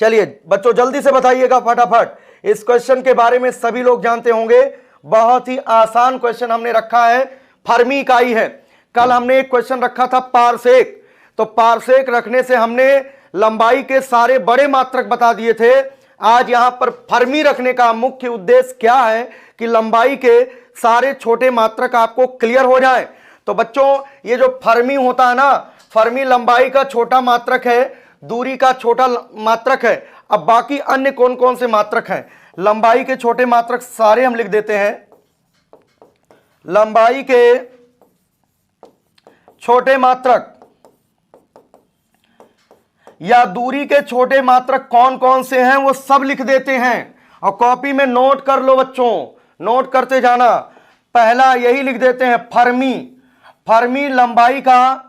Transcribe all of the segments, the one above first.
चलिए बच्चों जल्दी से बताइएगा फटाफट, इस क्वेश्चन के बारे में सभी लोग जानते होंगे, बहुत ही आसान क्वेश्चन हमने रखा है, फर्मी इकाई है। कल हमने एक क्वेश्चन रखा था पारसेक, तो पारसेक रखने से हमने लंबाई के सारे बड़े मात्रक बता दिए थे। आज यहां पर फर्मी रखने का मुख्य उद्देश्य क्या है कि लंबाई के सारे छोटे मात्रक आपको क्लियर हो जाए। तो बच्चों ये जो फर्मी होता है ना, फर्मी लंबाई का छोटा मात्रक है, दूरी का छोटा मात्रक है। अब बाकी अन्य कौन कौन से मात्रक हैं? लंबाई के छोटे मात्रक सारे हम लिख देते हैं। लंबाई के छोटे मात्रक या दूरी के छोटे मात्रक कौन कौन से हैं वो सब लिख देते हैं और कॉपी में नोट कर लो बच्चों, नोट करते जाना। पहला यही लिख देते हैं फर्मी। फर्मी लंबाई का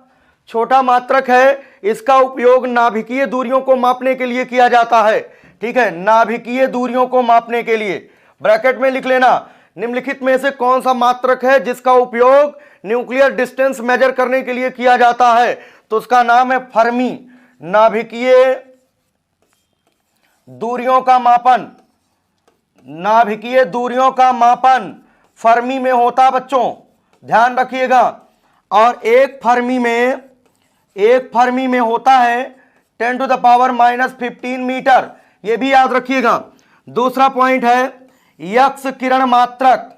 छोटा मात्रक है, इसका उपयोग नाभिकीय दूरियों को मापने के लिए किया जाता है। ठीक है, नाभिकीय दूरियों को मापने के लिए ब्रैकेट में लिख लेना, निम्नलिखित में से कौन सा मात्रक है जिसका उपयोग न्यूक्लियर डिस्टेंस मेजर करने के लिए किया जाता है? तो उसका नाम है फर्मी, नाभिकीय दूरियों का मापन। नाभिकीय दूरियों का मापन फर्मी में होता बच्चों, ध्यान रखिएगा। और एक फर्मी में होता है 10⁻⁻15 मीटर, यह भी याद रखिएगा। दूसरा पॉइंट है यक्स किरण मात्रक,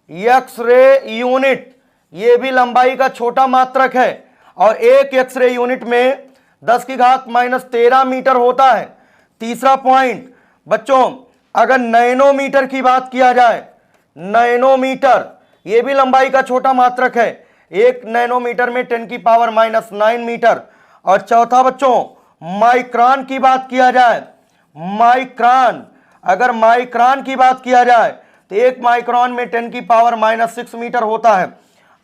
यक्स रे यूनिट, यह भी लंबाई का छोटा मात्रक है और एक एक्स रे यूनिट में 10⁻13 मीटर होता है। तीसरा पॉइंट बच्चों, अगर नैनोमीटर की बात किया जाए, नैनोमीटर यह भी लंबाई का छोटा मात्रक है, एक नैनोमीटर में 10⁻⁹ मीटर। और चौथा बच्चों माइक्रोन की बात किया जाए, माइक्रोन, अगर माइक्रोन की बात किया जाए तो एक माइक्रोन में 10⁻6 मीटर होता है।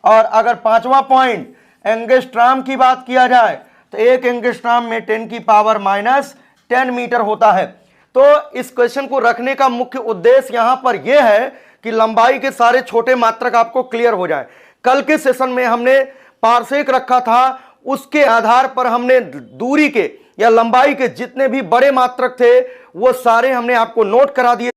और अगर पांचवा पॉइंट एंगस्ट्रॉम की बात किया जाए तो एक एंगस्ट्रॉम में 10⁻10 मीटर होता है। तो इस क्वेश्चन को रखने का मुख्य उद्देश्य यहां पर यह है कि लंबाई के सारे छोटे मात्रक आपको क्लियर हो जाए। कल के सेशन में हमने पारसेक रखा था, उसके आधार पर हमने दूरी के या लंबाई के जितने भी बड़े मात्रक थे वो सारे हमने आपको नोट करा दिए।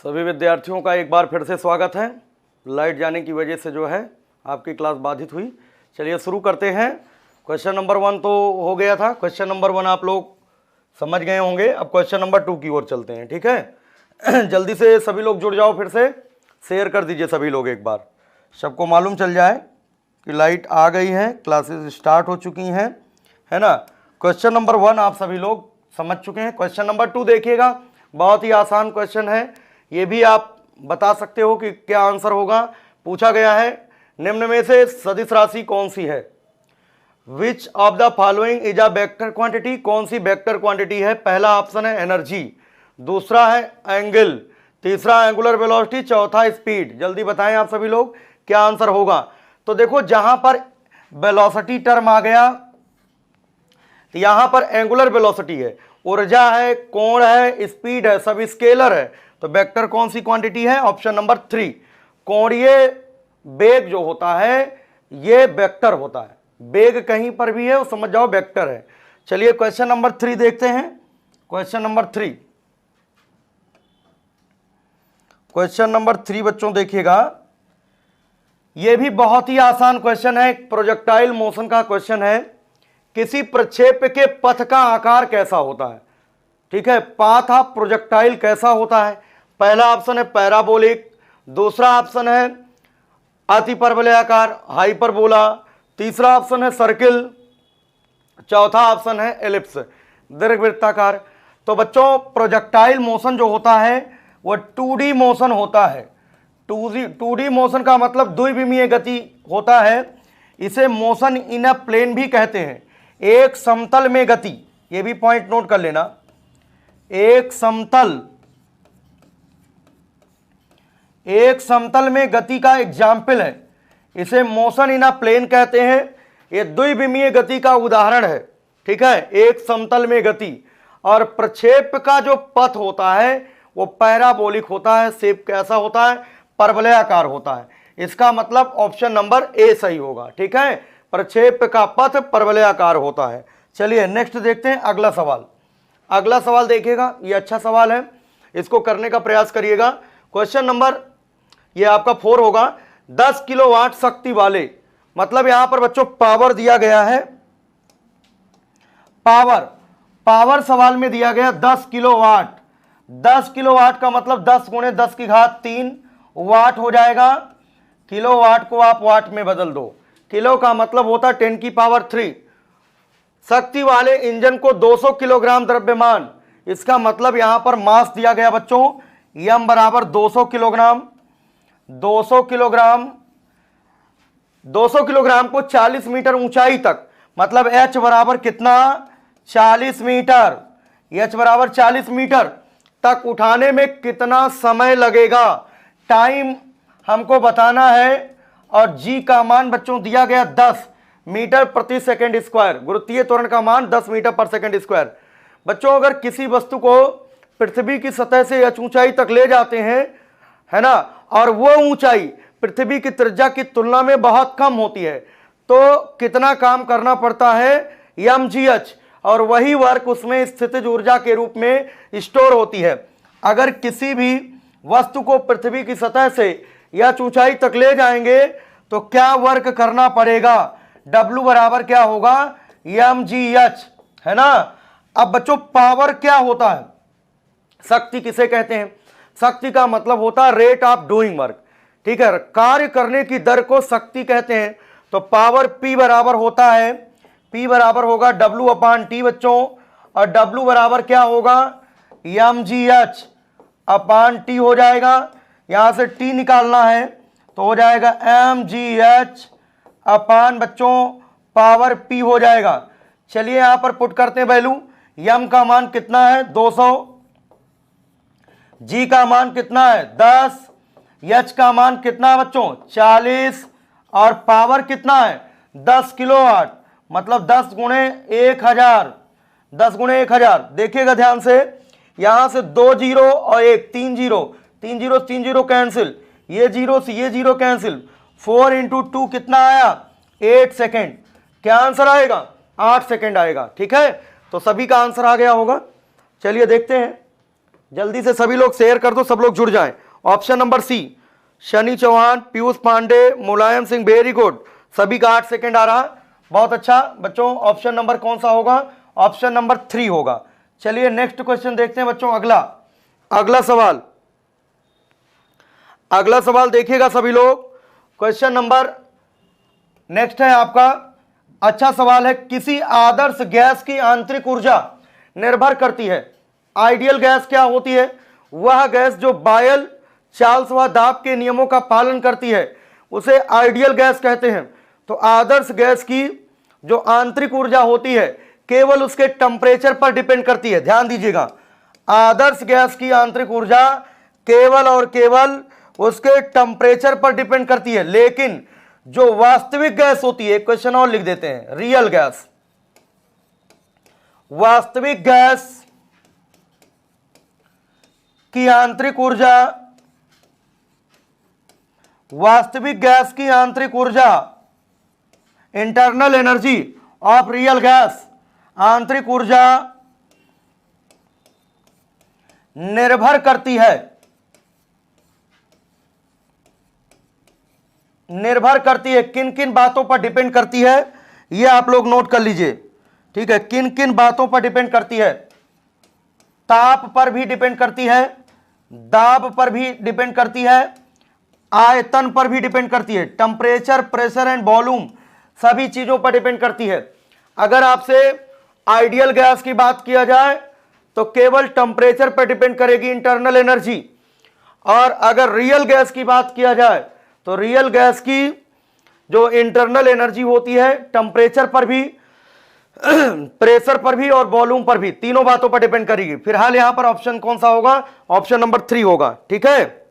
सभी विद्यार्थियों का एक बार फिर से स्वागत है। लाइट जाने की वजह से जो है आपकी क्लास बाधित हुई। चलिए शुरू करते हैं। क्वेश्चन नंबर 1 तो हो गया था, क्वेश्चन नंबर 1 आप लोग समझ गए होंगे। अब क्वेश्चन नंबर 2 की ओर चलते हैं, ठीक है। जल्दी से सभी लोग जुड़ जाओ, फिर से शेयर कर दीजिए सभी लोग, एक बार सबको मालूम चल जाए कि लाइट आ गई है, क्लासेस स्टार्ट हो चुकी हैं, है ना। क्वेश्चन नंबर 1 आप सभी लोग समझ चुके हैं। क्वेश्चन नंबर 2 देखिएगा, बहुत ही आसान क्वेश्चन है, ये भी आप बता सकते हो कि क्या आंसर होगा। पूछा गया है निम्न में से सदिश राशि कौन सी है? Which of the following is a vector quantity, कौन सी वेक्टर क्वांटिटी है? पहला ऑप्शन है एनर्जी, दूसरा है एंगल, तीसरा एंगुलर वेलोसिटी, चौथा स्पीड। जल्दी बताएं आप सभी लोग क्या आंसर होगा। तो देखो जहां पर वेलोसिटी टर्म आ गया तो यहां पर एंगुलर वेलोसिटी है, ऊर्जा है, कोण है, स्पीड है, सब स्केलर है। तो वेक्टर कौन सी क्वांटिटी है? Option number 3। कोणीय वेग जो होता है ये वेक्टर होता है, वेग कहीं पर भी है वो समझ जाओ वेक्टर है। चलिए क्वेश्चन नंबर 3 देखते हैं। क्वेश्चन नंबर 3, क्वेश्चन नंबर 3 बच्चों देखिएगा, यह भी बहुत ही आसान क्वेश्चन है, प्रोजेक्टाइल मोशन का क्वेश्चन है। किसी प्रक्षेप के पथ का आकार कैसा होता है? ठीक है, पाथ ऑफ प्रोजेक्टाइल कैसा होता है? पहला ऑप्शन है पैराबोलिक, दूसरा ऑप्शन है अतिपरवलयाकार हाइपरबोला, तीसरा ऑप्शन है सर्किल, चौथा ऑप्शन है एलिप्स दीर्घवृत्ताकार। तो बच्चों प्रोजेक्टाइल मोशन जो होता है वो 2D मोशन होता है। 2D मोशन का मतलब द्विविमीय गति होता है। इसे मोशन इन अ प्लेन भी कहते हैं, एक समतल में गति, ये भी पॉइंट नोट कर लेना। एक समतल में गति का एग्जाम्पल है, इसे मोशन इन अ प्लेन कहते हैं। यह द्विविमीय गति का उदाहरण है, ठीक है, एक समतल में गति। और प्रक्षेप का जो पथ होता है वो पैराबोलिक होता है। शेप कैसा होता है? परवलयाकार होता है। इसका मतलब ऑप्शन नंबर ए सही होगा, ठीक है, प्रक्षेप का पथ परवलयाकार होता है। चलिए नेक्स्ट देखते हैं अगला सवाल। अगला सवाल देखिएगा, ये अच्छा सवाल है, इसको करने का प्रयास करिएगा। क्वेश्चन नंबर ये आपका 4 होगा। 10 किलोवाट शक्ति वाले, मतलब यहां पर बच्चों पावर दिया गया है, पावर सवाल में दिया गया 10 किलोवाट। 10 किलोवाट का मतलब 10 गुणे 10 की घात 3 वाट हो जाएगा। किलोवाट को आप वाट में बदल दो, किलो का मतलब होता है 10 की पावर 3। शक्ति वाले इंजन को 200 किलोग्राम द्रव्यमान, इसका मतलब यहां पर मास दिया गया बच्चों, यम बराबर 200 किलोग्राम। 200 किलोग्राम को 40 मीटर ऊंचाई तक, मतलब एच बराबर कितना? 40 मीटर। एच बराबर 40 मीटर तक उठाने में कितना समय लगेगा, टाइम हमको बताना है। और जी का मान बच्चों दिया गया 10 मीटर प्रति सेकंड स्क्वायर। गुरुत्वीय त्वरण का मान 10 मीटर पर सेकंड स्क्वायर। बच्चों अगर किसी वस्तु को पृथ्वी की सतह से एच ऊंचाई तक ले जाते हैं, है ना, और वो ऊंचाई पृथ्वी की त्रिज्या की तुलना में बहुत कम होती है, तो कितना काम करना पड़ता है? mgh, और वही वर्क उसमें स्थितिज ऊर्जा के रूप में स्टोर होती है। अगर किसी भी वस्तु को पृथ्वी की सतह से या ऊंचाई तक ले जाएंगे तो क्या वर्क करना पड़ेगा? W बराबर क्या होगा? mgh, है ना। अब बच्चों पावर क्या होता है? शक्ति किसे कहते हैं? शक्ति का मतलब होता है रेट ऑफ डूइंग वर्क, ठीक है, कार्य करने की दर को शक्ति कहते हैं। तो पावर P बराबर होता है, P बराबर होगा W अपान T बच्चों, और W बराबर क्या होगा? mgh अपान T हो जाएगा। यहां से T निकालना है तो हो जाएगा mgh अपान बच्चों पावर P हो जाएगा। चलिए यहां पर पुट करते हैं वैल्यू। m का मान कितना है? 200, g का मान कितना है? 10, h का मान कितना है बच्चों? 40, और पावर कितना है? 10 किलोवाट, मतलब 10 गुणे 1000। 10 गुणे 1000, देखिएगा ध्यान से, यहां से 2 जीरो और 1, 3 जीरो, 3 जीरो 3 जीरो कैंसिल, ये जीरो से ये जीरो कैंसिल। 4 इंटू 2 कितना आया? 8 सेकेंड। क्या आंसर आएगा? 8 सेकेंड आएगा, ठीक है। तो सभी का आंसर आ गया होगा। चलिए देखते हैं, जल्दी से सभी लोग शेयर कर दो, सब लोग जुड़ जाएं। Option number C, Shani Chauhan, Piyush Pandey, Mulayam Singh, very good, सभी का 8 सेकेंड आ रहा। बहुत अच्छा बच्चों, ऑप्शन नंबर कौन सा होगा? ऑप्शन नंबर 3 होगा। चलिए नेक्स्ट क्वेश्चन देखते हैं बच्चों। अगला सवाल देखिएगा सभी लोग। क्वेश्चन नंबर नेक्स्ट है आपका, अच्छा सवाल है। किसी आदर्श गैस की आंतरिक ऊर्जा निर्भर करती है। आइडियल गैस क्या होती है? वह गैस जो बायल, चार्ल्स व दाब के नियमों का पालन करती है, उसे आइडियल गैस कहते हैं। तो आदर्श गैस की जो आंतरिक ऊर्जा होती है केवल उसके टेम्परेचर पर डिपेंड करती है। ध्यान दीजिएगा, आदर्श गैस की आंतरिक ऊर्जा केवल और केवल उसके टेम्परेचर पर डिपेंड करती है। लेकिन जो वास्तविक गैस होती है, क्वेश्चन और लिख देते हैं, रियल गैस, वास्तविक गैस की आंतरिक ऊर्जा, वास्तविक गैस की आंतरिक ऊर्जा, internal energy of real gas, आंतरिक ऊर्जा निर्भर करती है, निर्भर करती है किन किन बातों पर डिपेंड करती है, ये आप लोग नोट कर लीजिए, ठीक है। किन किन बातों पर डिपेंड करती है? ताप पर भी डिपेंड करती है, दाब पर भी डिपेंड करती है, आयतन पर भी डिपेंड करती है, टेम्परेचर, प्रेशर एंड वॉल्यूम, सभी चीजों पर डिपेंड करती है। अगर आपसे आइडियल गैस की बात किया जाए तो केवल टेम्परेचर पर डिपेंड करेगी इंटरनल एनर्जी, और अगर रियल गैस की बात किया जाए तो रियल गैस की जो इंटरनल एनर्जी होती है टेम्परेचर पर भी प्रेशर पर भी और वॉल्यूम पर भी, तीनों बातों पर डिपेंड करेगी। फिलहाल यहां पर ऑप्शन कौन सा होगा? ऑप्शन नंबर 3 होगा। ठीक है,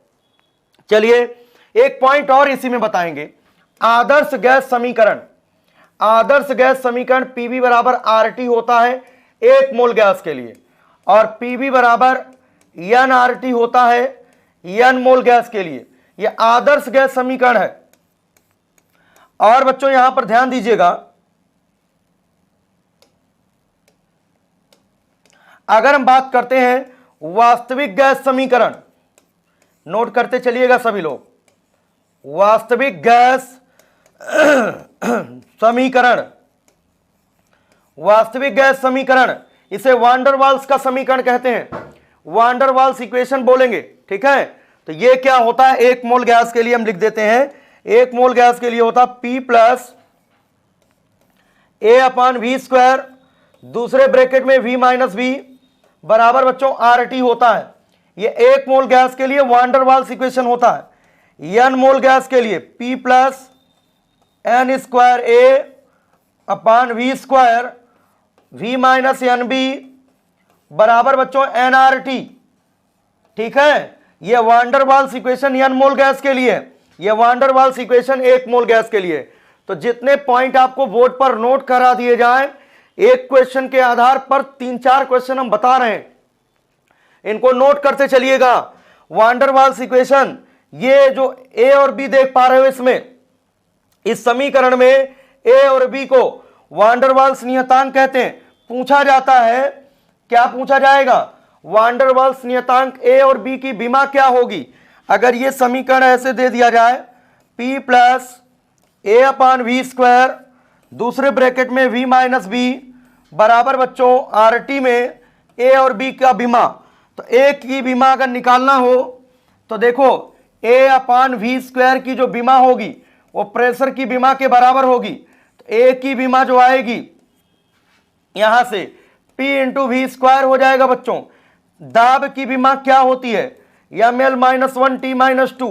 चलिए एक पॉइंट और इसी में बताएंगे। आदर्श गैस समीकरण, आदर्श गैस समीकरण पीवी बराबर आरटी होता है 1 मोल गैस के लिए, और पीवी बराबर एन आरटी होता है एन मोल गैस के लिए। यह आदर्श गैस समीकरण है। और बच्चों यहां पर ध्यान दीजिएगा, अगर हम बात करते हैं वास्तविक गैस समीकरण, नोट करते चलिएगा सभी लोग, वास्तविक गैस समीकरण, वास्तविक गैस समीकरण, इसे वान डर वाल्स का समीकरण कहते हैं, वान डर वाल्स इक्वेशन बोलेंगे। ठीक है, तो ये क्या होता है? 1 मोल गैस के लिए हम लिख देते हैं, 1 मोल गैस के लिए होता P प्लस A/V², दूसरे ब्रैकेट में V माइनस V बराबर बच्चों RT होता है। ये 1 मोल गैस के लिए वान डर वाल्स इक्वेशन होता है। N मोल गैस के लिए P plus N² A/V² V minus NB बराबर बच्चों NRT। ठीक है, यह van der Waals equation N mole gas के लिए, यह वान डर वाल्स इक्वेशन 1 मोल गैस के लिए। तो जितने पॉइंट आपको बोर्ड पर नोट करा दिए जाएं, एक क्वेश्चन के आधार पर 3-4 क्वेश्चन हम बता रहे हैं, इनको नोट करते चलिएगा। वान डर वाल्स इक्वेशन, ये जो ए और बी देख पा रहे हो, इसमें इस समीकरण में ए और बी को वान डर वाल्स नियतांक कहते हैं। पूछा जाता है, क्या पूछा जाएगा? वान डर वाल्स नियतांक ए और बी की विमा क्या होगी? अगर ये समीकरण ऐसे दे दिया जाए, P प्लस A/V², दूसरे ब्रैकेट में V माइनस V बराबर बच्चों RT में A और B का विमा, तो A की विमा अगर निकालना हो तो देखो A/V² की जो विमा होगी वो प्रेशर की विमा के बराबर होगी। तो A की विमा जो आएगी यहां से P इंटू V² हो जाएगा बच्चों। दाब की विमा क्या होती है? ml-1 T-2,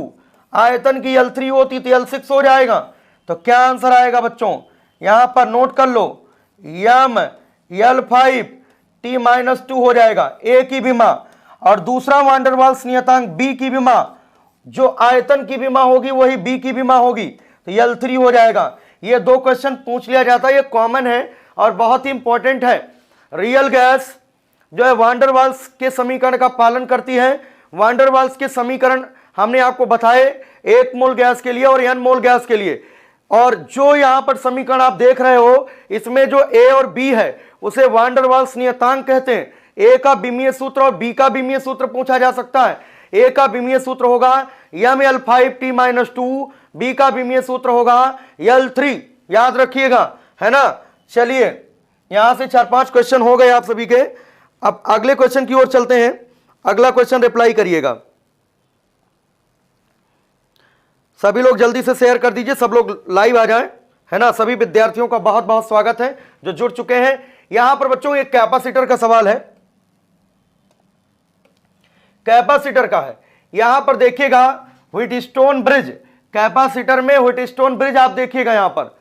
आयतन की L3 होती तो L6 हो जाएगा। तो क्या आंसर आएगा बच्चों? यहां पर नोट कर लो, ml5 T-2 हो जाएगा A की विमा, और दूसरा वान डर वाल्स नियतांक B की विमा, जो आयतन की विमा होगी वही B की विमा होगी, तो L3 हो जाएगा। ये 2 क्वेश्चन पूछ लिया जाता है, ये कॉमन है और बहुत ही इंपॉर्टेंट है। रियल गैस जो है वान डर वाल्स के समीकरण का पालन करती है। वान डर वाल्स के समीकरण हमने आपको बताए 1 मोल गैस के लिए और N मोल गैस के लिए। और जो यहां पर समीकरण आप देख रहे हो, इसमें जो A और B है उसे वान डर वाल्स नियतांक कहते हैं। A का विमीय सूत्र और B का विमीय सूत्र पूछा जा सकता है। A का विमीय सूत्र होगा ml5 T-2, B का विमीय सूत्र होगा L3, याद रखिएगा, है ना। चलिए यहां से 4-5 क्वेश्चन हो गए आप सभी के। अब अगले क्वेश्चन की ओर चलते हैं। अगला क्वेश्चन रिप्लाई करिएगा सभी लोग, जल्दी से शेयर कर दीजिए, सब लोग लाइव आ जाएं, है ना। सभी विद्यार्थियों का बहुत बहुत स्वागत है जो जुड़ चुके हैं। यहां पर बच्चों एक कैपेसिटर का सवाल है, कैपेसिटर का है। यहां पर देखिएगा व्हीटस्टोन ब्रिज, कैपेसिटर में व्हीटस्टोन ब्रिज आप देखिएगा, यहां पर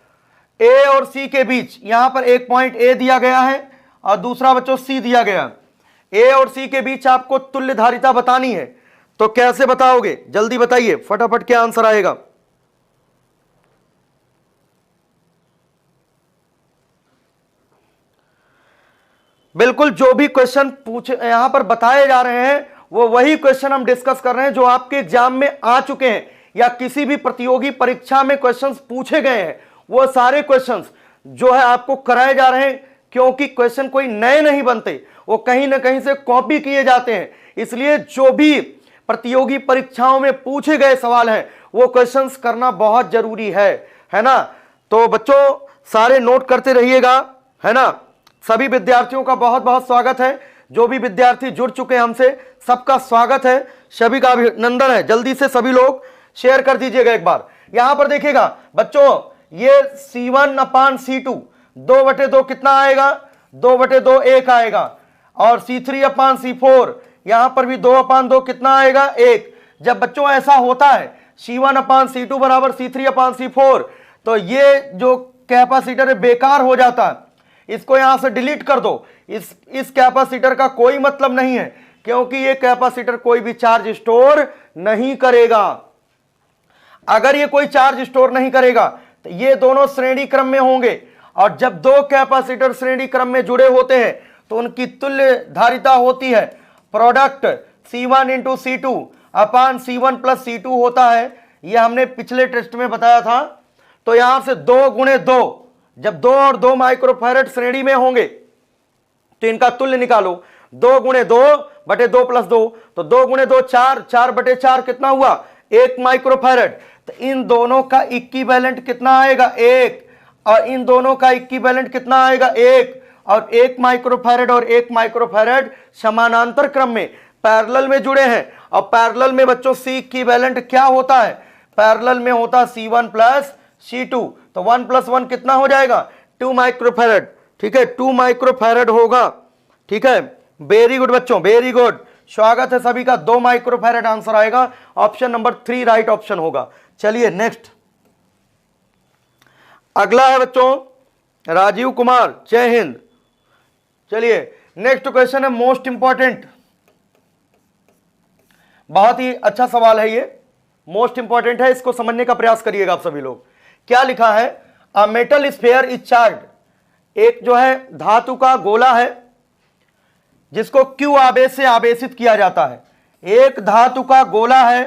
ए और सी के बीच यहां पर एक पॉइंट ए दिया गया है और दूसरा बच्चों सी दिया गया। ए और सी के बीच आपको तुल्य धारिता बतानी है, तो कैसे बताओगे? जल्दी बताइए फटाफट, क्या आंसर आएगा? बिल्कुल, जो भी क्वेश्चन पूछे यहां पर बताए जा रहे हैं वो वही क्वेश्चन हम डिस्कस कर रहे हैं जो आपके एग्जाम में आ चुके हैं या किसी भी प्रतियोगी परीक्षा में क्वेश्चंस पूछे गए हैं। वो सारे क्वेश्चंस जो है आपको कराए जा रहे हैं, क्योंकि क्वेश्चन कोई नए नहीं बनते, वो कहीं ना कहीं से कॉपी किए जाते हैं। इसलिए जो भी प्रतियोगी परीक्षाओं में पूछे गए सवाल हैं वो क्वेश्चंस करना बहुत जरूरी है ना। तो बच्चों सारे नोट करते रहिएगा, है ना। सभी विद्यार्थियों का बहुत बहुत स्वागत है। जो भी विद्यार्थी जुड़ चुके हैं हमसे, सबका स्वागत है, सभी का अभिनंदन है। जल्दी से सभी लोग शेयर कर दीजिएगा एक बार। यहां पर देखिएगा बच्चों, ये C1/C2 2/2 कितना आएगा? 2/2 1 आएगा। और C3/C4 यहां पर भी 2/2 कितना आएगा? 1। जब बच्चों ऐसा होता है C1/C2 बराबर C3/C4, तो ये जो कैपेसिटर बेकार हो जाता है, इसको यहां से डिलीट कर दो। इस कैपेसिटर का कोई मतलब नहीं है, क्योंकि ये कैपेसिटर कोई भी चार्ज स्टोर नहीं करेगा। अगर ये कोई चार्ज स्टोर नहीं करेगा तो ये दोनों श्रेणी क्रम में होंगे, और जब दो कैपेसिटर श्रेणी क्रम में जुड़े होते हैं तो उनकी तुल्य धारिता होती है प्रोडक्ट C1 इंटू C2 अपान C1 प्लस C2 होता है। यह हमने पिछले टेस्ट में बताया था। तो यहां से 2 गुणे 2, जब 2 और 2 माइक्रोफैरड श्रेणी में होंगे तो इनका तुल्य निकालो। 2 गुणे 2 बटे 2 प्लस 2, तो 2 गुणे 2 4, 4 बटे 4 कितना हुआ 1 माइक्रोफैरड। तो इन दोनों का इक्विवेलेंट कितना आएगा 1, और इन दोनों का इक्विवेलेंट कितना आएगा 1, और 1 माइक्रोफैरड और 1 माइक्रोफैरड समानांतर क्रम में पैरेलल में जुड़े हैं। और पैरेलल में बच्चों C इक्विवेलेंट क्या होता है, पैरेलल में होता है C1 प्लस C2। तो 1 प्लस 1 कितना हो जाएगा 2 माइक्रोफैरड। ठीक है, 2 माइक्रोफैरड होगा। ठीक है, वेरी गुड बच्चों, वेरी गुड, स्वागत है सभी का। 2 माइक्रोफैरड आंसर आएगा, ऑप्शन नंबर 3 राइट ऑप्शन होगा। चलिए नेक्स्ट, अगला है बच्चों राजीव कुमार, जय हिंद। चलिए नेक्स्ट क्वेश्चन है मोस्ट इंपॉर्टेंट, बहुत ही अच्छा सवाल है ये, मोस्ट इंपॉर्टेंट है, इसको समझने का प्रयास करिएगा आप सभी लोग। क्या लिखा है, a metal sphere is charged, एक जो है धातु का गोला है जिसको Q आवेश से आवेशित किया जाता है। एक धातु का गोला है।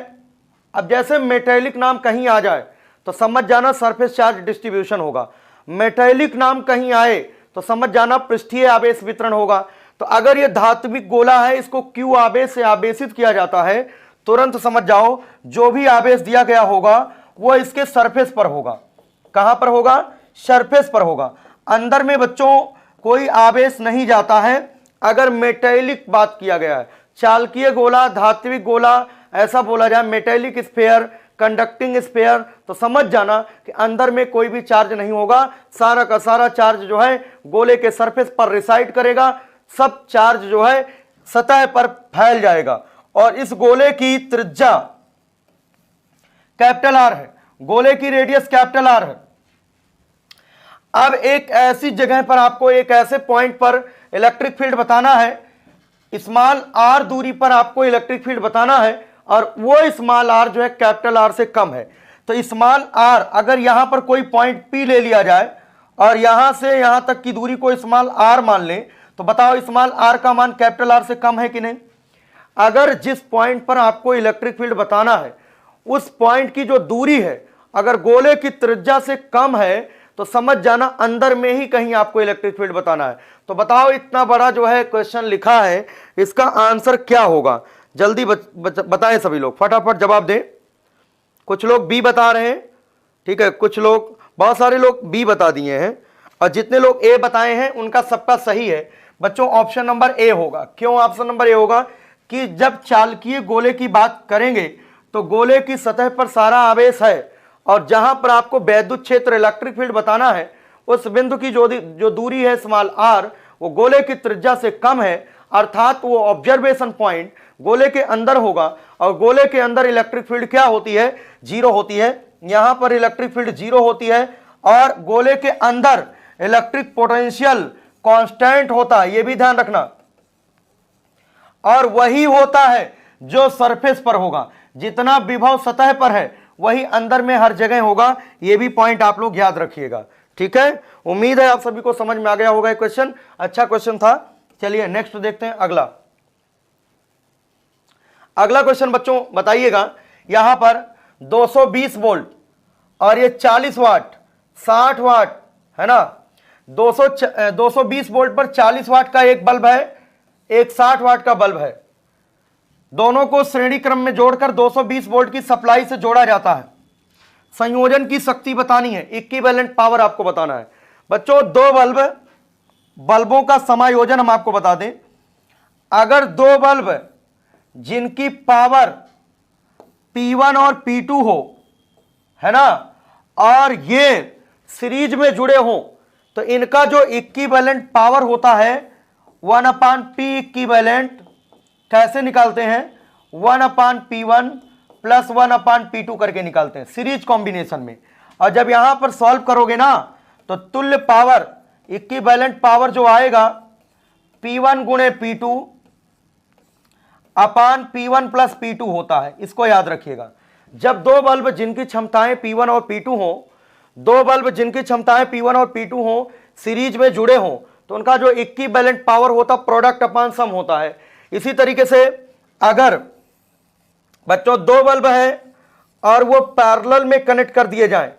अब जैसे मेटेलिक नाम कहीं आ जाए तो समझ जाना सरफेस चार्ज डिस्ट्रीब्यूशन होगा, मेटेलिक नाम कहीं आए तो समझ जाना पृष्ठीय आवेश वितरण होगा। तो अगर ये धात्विक गोला है, इसको Q आवेश से आवेशित किया जाता है, तुरंत समझ जाओ जो भी आवेश दिया गया होगा वो इसके सरफेस पर होगा। कहां पर होगा, सरफेस पर होगा। अंदर में बच्चों कोई आवेश नहीं जाता है अगर मेटेलिक बात किया गया है। चालकीय गोला, धात्विक गोला, ऐसा बोला जाए मेटेलिक स्फीयर, कंडक्टिंग स्फीयर, तो समझ जाना कि अंदर में कोई भी चार्ज नहीं होगा। सारा का सारा चार्ज जो है गोले के सरफेस पर रिसाइड करेगा, सब चार्ज जो है सतह पर फैल जाएगा। और इस गोले की त्रिज्या कैपिटल R है, गोले की रेडियस कैपिटल R है। अब एक ऐसी जगह पर आपको एक ऐसे पॉइंट पर इलेक्ट्रिक फील्ड बताना है, स्मॉल r दूरी पर आपको इलेक्ट्रिक फील्ड बताना है, और वो स्मॉल r जो है कैपिटल R से कम है। तो स्मॉल r अगर यहां पर कोई पॉइंट P ले लिया जाए और यहां से यहां तक की दूरी को स्मॉल r मान लें, तो बताओ स्मॉल r का मान कैपिटल R से कम है कि नहीं। अगर जिस पॉइंट पर आपको इलेक्ट्रिक फील्ड बताना है उस पॉइंट की जो दूरी है अगर गोले की त्रिज्या से कम है तो समझ जाना अंदर में ही कहीं आपको इलेक्ट्रिक फील्ड बताना है। तो बताओ इतना बड़ा जो है क्वेश्चन लिखा है, इसका आंसर क्या होगा, जल्दी बताएं सभी लोग, फटाफट जवाब दें। कुछ लोग बी बता रहे हैं, ठीक है, कुछ लोग, बहुत सारे लोग बी बता दिए हैं, और जितने लोग ए बताए हैं उनका सबका सही है बच्चों। ऑप्शन नंबर ए होगा। क्यों ऑप्शन नंबर ए होगा कि जब चालकीय गोले की बात करेंगे तो गोले की सतह पर सारा आवेश है, और जहां पर आपको वैद्युत क्षेत्र इलेक्ट्रिक फील्ड बताना है उस बिंदु की जो दूरी है स्मॉल r वो गोले की त्रिज्या से कम है, अर्थात वो ऑब्जर्वेशन पॉइंट गोले के अंदर होगा। और गोले के अंदर इलेक्ट्रिक फील्ड क्या होती है, जीरो होती है। यहां पर इलेक्ट्रिक फील्ड जीरो होती है, और गोले के अंदर इलेक्ट्रिक पोटेंशियल कांस्टेंट होता है, यह भी ध्यान रखना। और वही होता है जो सरफेस पर होगा, जितना विभव सतह पर है वही अंदर में हर जगह होगा। यह भी पॉइंट आप लोग याद रखिएगा, ठीक है। उम्मीद है आप सभी को समझ में आ गया होगा। क्वेश्चन अच्छा क्वेश्चन था। चलिए नेक्स्ट देखते हैं अगला क्वेश्चन बच्चों बताइएगा। यहां पर 220 वोल्ट और ये 40 वाट 60 वाट है ना, 220 वोल्ट पर 40 वाट का एक बल्ब है, एक 60 वाट का बल्ब है। दोनों को श्रेणी क्रम में जोड़कर 220 वोल्ट की सप्लाई से जोड़ा जाता है। संयोजन की शक्ति बतानी है, इक्विवेलेंट पावर आपको बताना है। बच्चों दो बल्बों का समायोजन हम आपको बता दें। अगर दो बल्ब जिनकी पावर P1 और P2 हो, है ना, और ये सीरीज में जुड़े हों, तो इनका जो इक्विवेलेंट पावर होता है 1/P इक्विवेलेंट कैसे निकालते हैं, 1/P1 प्लस 1/P2 करके निकालते हैं सीरीज कॉम्बिनेशन में। और जब यहां पर सॉल्व करोगे ना तो तुल्य पावर इक्विवेलेंट पावर जो आएगा P1 गुणे P2 अपान P1 प्लस P2 होता है। इसको याद रखिएगा। जब दो बल्ब जिनकी क्षमताएं P1 और P2 हो, दो बल्ब जिनकी क्षमताएं P1 और P2 हो, सीरीज में जुड़े हों, तो उनका जो इक्विवेलेंट पावर होता प्रोडक्ट अपान सम होता है। इसी तरीके से अगर बच्चों दो बल्ब है और वो पैरेलल में कनेक्ट कर दिए जाएं,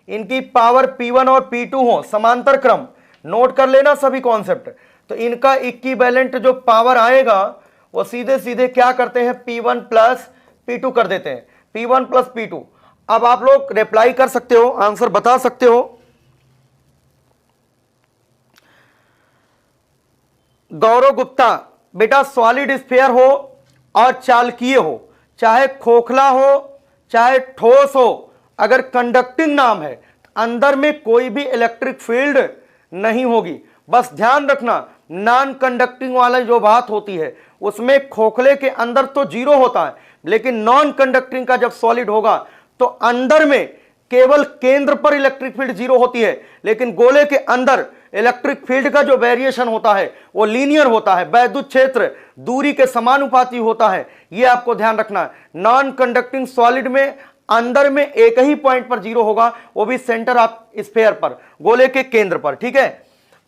इनकी पावर P1 और P2 हो, समांतर क्रम, नोट कर लेना सभी कॉन्सेप्ट, तो इनका इक्विवेलेंट जो पावर आएगा वो सीधे सीधे क्या करते हैं, P1 प्लस P2 कर देते हैं, P1 प्लस P2। अब आप लोग रिप्लाई कर सकते हो, आंसर बता सकते हो। गौरव गुप्ता, बेटा सॉलिड स्फीयर हो और चालकीय हो, चाहे खोखला हो चाहे ठोस हो, अगर कंडक्टिंग नाम है अंदर में कोई भी इलेक्ट्रिक फील्ड नहीं होगी। बस ध्यान रखना, नॉन कंडक्टिंग वाला जो बात होती है उसमें खोखले के अंदर तो जीरो होता है, लेकिन नॉन कंडक्टिंग का जब सॉलिड होगा तो अंदर में केवल केंद्र पर इलेक्ट्रिक फील्ड जीरो होती है, लेकिन गोले के अंदर इलेक्ट्रिक फील्ड का जो वेरिएशन होता है वो लीनियर होता है, वैद्युत क्षेत्र दूरी के समानुपाती होता है। ये आपको ध्यान रखना है। नॉन कंडक्टिंग सॉलिड में अंदर में एक ही पॉइंट पर जीरो होगा, वो भी सेंटर ऑफ स्फीयर पर, गोले के केंद्र पर। ठीक है,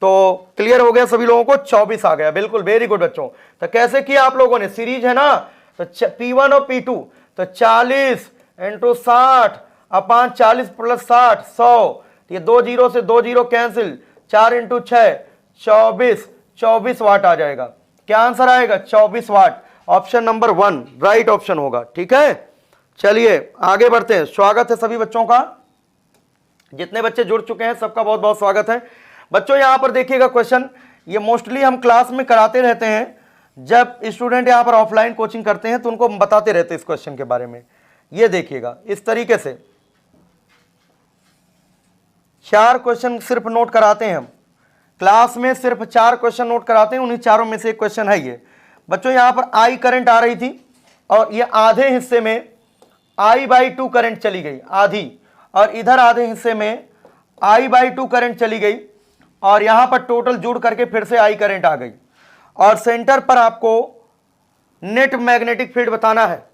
तो क्लियर हो गया सभी लोगों को? 24 आ गया, बिल्कुल, वेरी गुड बच्चों। तो कैसे किया आप लोगों ने? सीरीज है ना, तो P1 और P2, तो 40 इंटू 60 अपान 40 प्लस 60 100, ये 2 जीरो से 2 जीरो कैंसिल, 4 इंटू 6 24 वाट आ जाएगा। क्या आंसर आएगा? 24 वाट। ऑप्शन नंबर 1 राइट ऑप्शन होगा। ठीक है, चलिए आगे बढ़ते हैं। स्वागत है सभी बच्चों का, जितने बच्चे जुड़ चुके हैं सबका बहुत बहुत स्वागत है। बच्चों यहां पर देखिएगा क्वेश्चन, ये मोस्टली हम क्लास में कराते रहते हैं, जब स्टूडेंट यहां पर ऑफलाइन कोचिंग करते हैं तो उनको हम बताते रहते हैं इस क्वेश्चन के बारे में। ये देखिएगा इस तरीके से 4 क्वेश्चन सिर्फ नोट कराते हैं हम क्लास में, सिर्फ 4 क्वेश्चन नोट कराते हैं, उन्हीं चारों में से एक क्वेश्चन है ये। बच्चों यहां पर I करंट आ रही थी और ये आधे हिस्से में I/2 करंट चली गई आधी, और इधर आधे हिस्से में I/2 करंट चली गई, और यहां पर टोटल जुड़ करके फिर से I करंट आ गई। और सेंटर पर आपको नेट मैग्नेटिक फील्ड बताना है।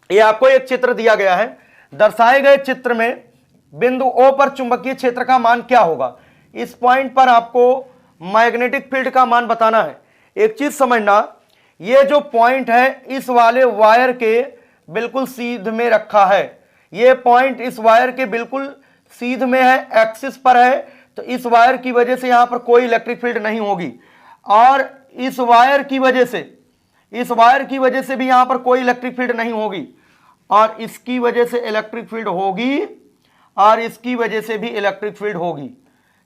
ये आपको एक चित्र दिया गया है, दर्शाए गए चित्र में बिंदु O पर चुंबकीय क्षेत्र का मान क्या होगा। इस पॉइंट पर आपको मैग्नेटिक फील्ड का मान बताना है। एक चीज समझना, ये जो पॉइंट है इस वाले वायर के बिल्कुल सीध में रखा है, ये पॉइंट इस वायर के बिल्कुल सीध में है, एक्सिस पर है, तो इस वायर की वजह से यहां पर कोई इलेक्ट्रिक फील्ड नहीं होगी, और इस वायर की वजह से भी यहां पर कोई इलेक्ट्रिक फील्ड नहीं होगी, और इसकी वजह से इलेक्ट्रिक फील्ड होगी, और इसकी वजह से भी इलेक्ट्रिक फील्ड होगी।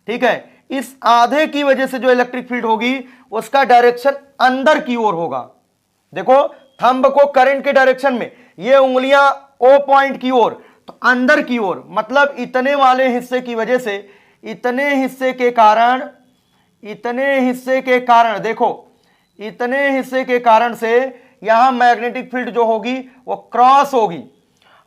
ठीक है, इस आधे की वजह से जो इलेक्ट्रिक फील्ड होगी उसका डायरेक्शन अंदर की ओर होगा। देखो थंब को करंट के डायरेक्शन में, ये उंगलियां O पॉइंट की ओर, तो अंदर की ओर, मतलब इतने वाले हिस्से की वजह से, इतने हिस्से के कारण देखो, इतने हिस्से के कारण से यहां मैग्नेटिक फील्ड जो होगी वो क्रॉस होगी,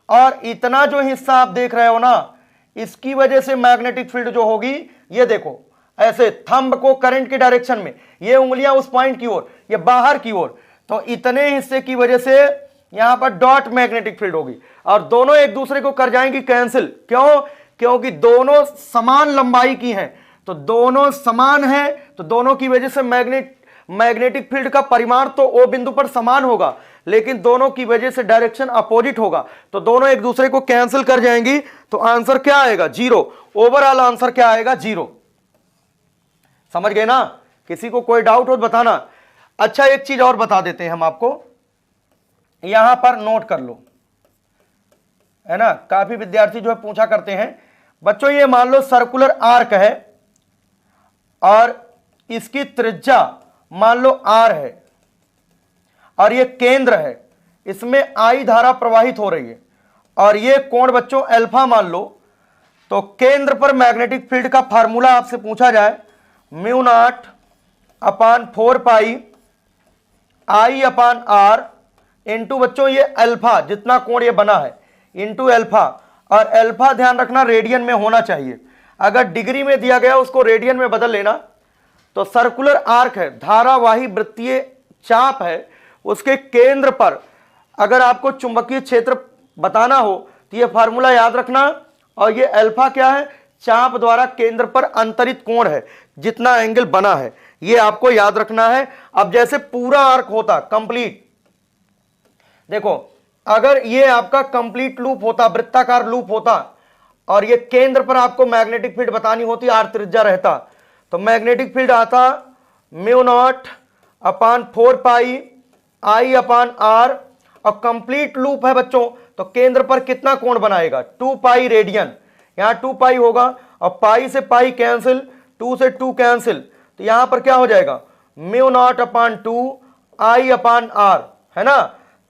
और इतना जो हिस्सा आप देख रहे हो ना, इसकी वजह से मैग्नेटिक फील्ड जो होगी, ये देखो ऐसे थंब को करंट के डायरेक्शन में, ये उंगलियां उस पॉइंट की ओर, ये बाहर की ओर, तो इतने हिस्से की वजह से यहां पर डॉट मैग्नेटिक फील्ड होगी, और दोनों एक दूसरे को कर जाएंगी कैंसिल। क्यों? क्योंकि दोनों समान लंबाई की हैं, तो दोनों समान हैं, तो दोनों की वजह से मैग्नेटिक फील्ड का परिमाण तो O बिंदु पर समान होगा, लेकिन दोनों की वजह से डायरेक्शन अपोजिट होगा, तो दोनों एक दूसरे को कैंसिल कर जाएंगी, तो आंसर क्या आएगा? 0। ओवरऑल आंसर क्या आएगा? 0। समझ गए ना? किसी को कोई डाउट हो तो बताना। अच्छा एक चीज और बता देते हैं हम आपको, यहां पर नोट कर लो, है ना, काफी विद्यार्थी जो है पूछा करते हैं। बच्चों ये मान लो सर्कुलर आर्क है और इसकी त्रिज्या मान लो R है, और ये केंद्र है, इसमें I धारा प्रवाहित हो रही है, और ये कोण बच्चों अल्फा मान लो, तो केंद्र पर मैग्नेटिक फील्ड का फार्मूला आपसे पूछा जाए, μ0/4 पाई I/R इंटू बच्चों ये अल्फा, जितना कोण ये बना है, इंटू अल्फा, और अल्फा ध्यान रखना रेडियन में होना चाहिए। अगर डिग्री में दिया गया उसको रेडियन में बदल लेना। तो सर्कुलर आर्क है, धारावाही वृत्तीय चाप है, उसके केंद्र पर अगर आपको चुंबकीय क्षेत्र बताना हो तो ये फार्मूला याद रखना। और ये अल्फा क्या है, चाप द्वारा केंद्र पर अंतरित कोण है, जितना एंगल बना है, ये आपको याद रखना है। अब जैसे पूरा आर्क होता कंप्लीट, देखो अगर ये आपका कंप्लीट लूप होता, वृत्ताकार लूप होता, और ये केंद्र पर आपको मैग्नेटिक फील्ड बतानी होती, आर त्रिज्या रहता, तो मैग्नेटिक फील्ड आता mu naught upon 4 pi I upon R, और कंप्लीट लूप है बच्चों, तो केंद्र पर कितना कोण बनाएगा, 2 पाई रेडियन। यहां 2 पाई होगा और पाई से पाई कैंसिल, 2 से 2 कैंसिल, तो यहां पर क्या हो जाएगा, mu naught upon 2 I upon R, है ना।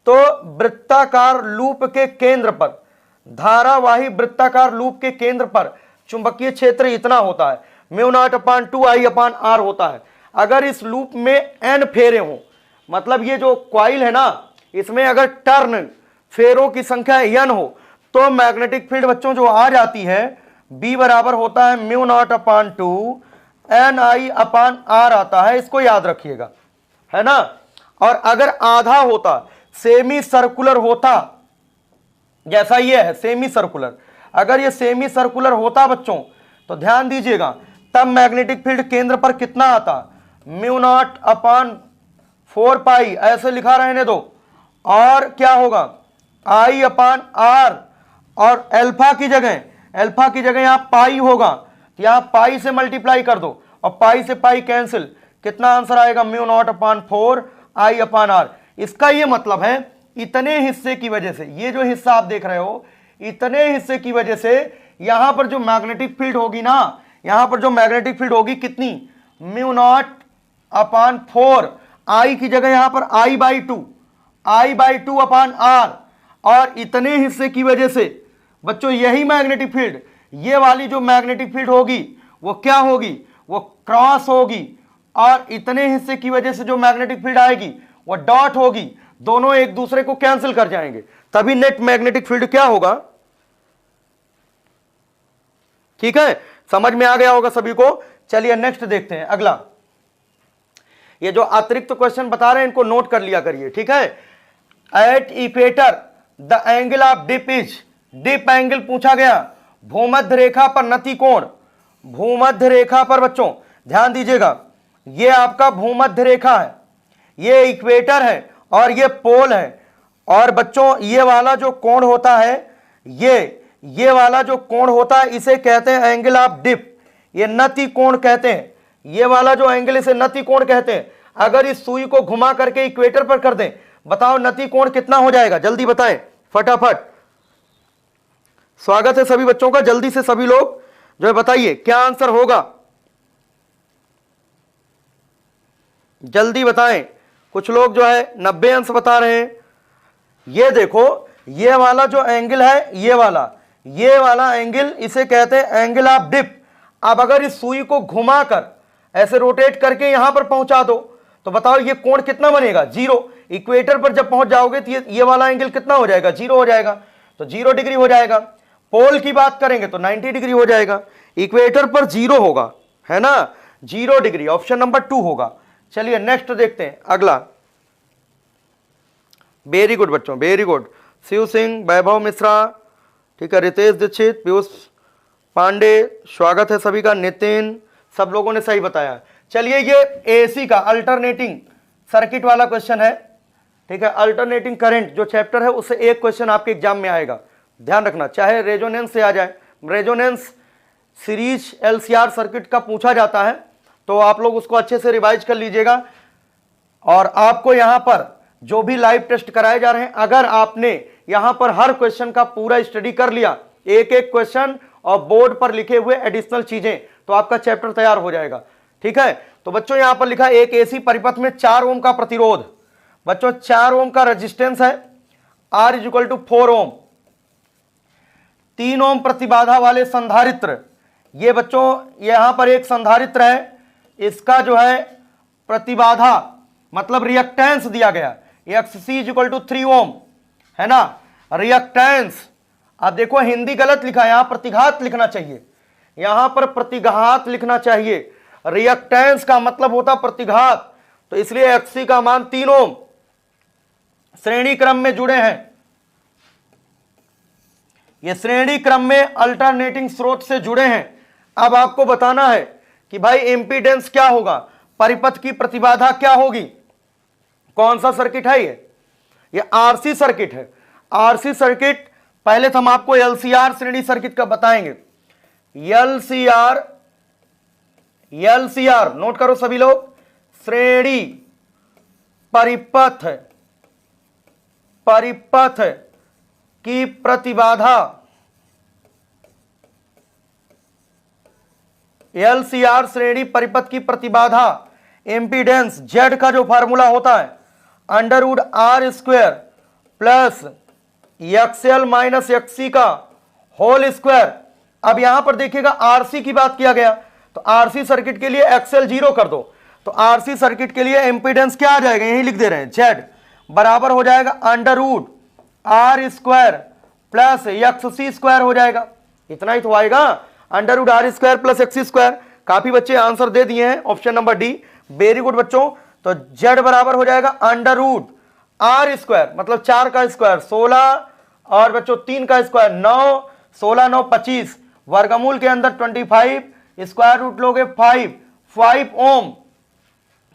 तो वृत्ताकार लूप के केंद्र पर, धारावाही वृत्ताकार लूप के केंद्र पर चुंबकीय क्षेत्र इतना होता है, mu naught upon 2 I upon R होता है। अगर इस लूप में एन फेरे हों, मतलब ये जो कॉइल है ना, इसमें अगर टर्न फेरों की संख्या एन हो, तो मैग्नेटिक फील्ड बच्चों जो आ जाती है बी बराबर होता है mu naught upon 2 N I upon R आता है, इसको याद रखिएगा, है ना। और अगर आधा होता, सेमी सर्कुलर होता, जैसा ये है सेमी सर्कुलर, अगर ये सेमी सर्कुलर होता बच्चों, तो ध्यान दीजिएगा, तब मैग्नेटिक फील्ड केंद्र पर कितना आता, म्यू नॉट अपान 4 पाई, ऐसे लिखा रहने दो, और क्या होगा आई अपान आर, और अल्फा की जगह यहां पाई होगा, तो यहां पाई से मल्टीप्लाई कर दो, और पाई से पाई कैंसिल, कितना आंसर आएगा, mu naught upon 4 I upon R. इसका ये मतलब है इतने हिस्से की वजह से, ये जो हिस्सा आप देख रहे हो, इतने हिस्से की वजह से यहां पर जो मैग्नेटिक फील्ड होगी ना, यहां पर जो मैग्नेटिक फील्ड होगी कितनी, म्यू नॉट अपान 4, आई की जगह यहां पर आई बाई 2 अपान आर, और इतने हिस्से की वजह से बच्चों यही मैग्नेटिक फील्ड, ये वाली जो मैग्नेटिक फील्ड होगी वो क्या होगी, वो क्रॉस होगी, और इतने हिस्से की वजह से जो मैग्नेटिक फील्ड आएगी वो डॉट होगी, दोनों एक दूसरे को कैंसिल कर जाएंगे, तभी नेट मैग्नेटिक फील्ड क्या होगा। ठीक है, समझ में आ गया होगा सभी को। चलिए नेक्स्ट देखते हैं अगला। ये जो अतिरिक्त क्वेश्चन बता रहे हैं इनको नोट कर लिया करिए, ठीक है। At equator the angle of dip is, dip angle पूछा गया, भूमध्य रेखा पर नति कोण, भूमध्य रेखा पर बच्चों ध्यान दीजिएगा, ये आपका भूमध्य रेखा है, ये इक्वेटर है और ये पोल है, और बच्चों ये वाला जो कोण होता है, ये वाला जो कोण होता है इसे कहते हैं एंगल ऑफ डिप, ये नति कोण कहते हैं, ये वाला जो एंगल इसे नति कोण कहते हैं। अगर इस सुई को घुमा करके इक्वेटर पर कर दें, बताओ नति कोण कितना हो जाएगा, जल्दी बताएं फटाफट। स्वागत है सभी बच्चों का, जल्दी से सभी लोग जो है बताइए क्या आंसर होगा, जल्दी बताएं। कुछ लोग जो है 90 अंश बता रहे हैं। ये देखो, ये वाला जो एंगल है, ये वाला एंगल इसे कहते हैं एंगल ऑफ डिप। अब अगर इस सुई को घुमाकर ऐसे रोटेट करके यहां पर पहुंचा दो, तो बताओ ये कोण कितना बनेगा, 0। इक्वेटर पर जब पहुंच जाओगे तो ये वाला एंगल कितना हो जाएगा, 0 हो जाएगा, तो 0 डिग्री हो जाएगा। पोल की बात करेंगे तो 90 डिग्री हो जाएगा, इक्वेटर पर 0 होगा, है ना, 0 डिग्री, ऑप्शन नंबर 2 होगा। चलिए नेक्स्ट देखते हैं अगला। वेरी गुड बच्चों, वेरी गुड। शिव सिंह, वैभव मिश्रा, ठीक है, रितेश दीक्षित, पीयूष पांडे, स्वागत है सभी का, नितिन, सब लोगों ने सही बताया। चलिए ये एसी का अल्टरनेटिंग सर्किट वाला क्वेश्चन है, ठीक है, अल्टरनेटिंग करंट जो चैप्टर है उससे एक क्वेश्चन आपके एग्जाम में आएगा, ध्यान रखना, चाहे रेजोनेंस से आ जाए, रेजोनेंस सीरीज एलसीआर सर्किट का पूछा जाता है, तो आप लोग उसको अच्छे से रिवाइज कर लीजिएगा। और आपको यहां पर जो भी लाइव टेस्ट कराए जा रहे हैं, अगर आपने यहां पर हर क्वेश्चन का पूरा स्टडी कर लिया, एक एक क्वेश्चन और बोर्ड पर लिखे हुए एडिशनल चीजें, तो आपका चैप्टर तैयार हो जाएगा, ठीक है। तो बच्चों यहां पर लिखा एक एसी परिपथ में 4 ओम का प्रतिरोध, बच्चों 4 ओम का रेजिस्टेंस है, R = 4 ओम, 3 ओम प्रतिबाधा वाले संधारित्र, ये बच्चों यहां पर एक संधारित्र है, इसका जो है प्रतिबाधा मतलब रिएक्टेंस दिया गया, XC = 3 ओम, है ना, रिएक्टेंस। अब देखो हिंदी गलत लिखा है, यहां प्रतिघात लिखना चाहिए, यहां पर प्रतिघात लिखना चाहिए, रिएक्टेंस का मतलब होता प्रतिघात, तो इसलिए Xc का मान 3 ओम श्रेणी क्रम में जुड़े हैं, ये श्रेणी क्रम में अल्टरनेटिंग स्रोत से जुड़े हैं। अब आपको बताना है कि भाई इंपीडेंस क्या होगा, परिपथ की प्रतिबाधा क्या होगी, कौन सा सर्किट है ये आरसी सर्किट है। आरसी सर्किट पहले तो हम आपको एलसीआर श्रेणी सर्किट का बताएंगे। एलसीआर नोट करो सभी लोग, श्रेणी परिपथ की प्रतिबाधा, एलसीआर श्रेणी परिपथ की प्रतिबाधा इंपीडेंस जेड का जो फार्मूला होता है under root R square plus XL minus XC का होल स्क्वायर। अब यहां पर देखिएगा आरसी की बात किया गया, तो आरसी सर्किट के लिए एक्सएल 0 कर दो, तो आरसी सर्किट के लिए इंपीडेंस क्या आ जाएगा, यही लिख दे रहे हैं, जेड बराबर हो जाएगा under root R square plus XC square हो जाएगा। इतना ही तो आएगा, under root R square plus XC square. काफी बच्चे आंसर दे दिए हैं, option number D, very good बच्चों। तो जेड बराबर हो जाएगा अंडर रूट आर स्क्वायर मतलब 4 का स्क्वायर 16 और बच्चों 3 का स्क्वायर 9, 16 9 25, वर्गमूल के अंदर 25, स्क्वायर रूट लोगे 5 ओम,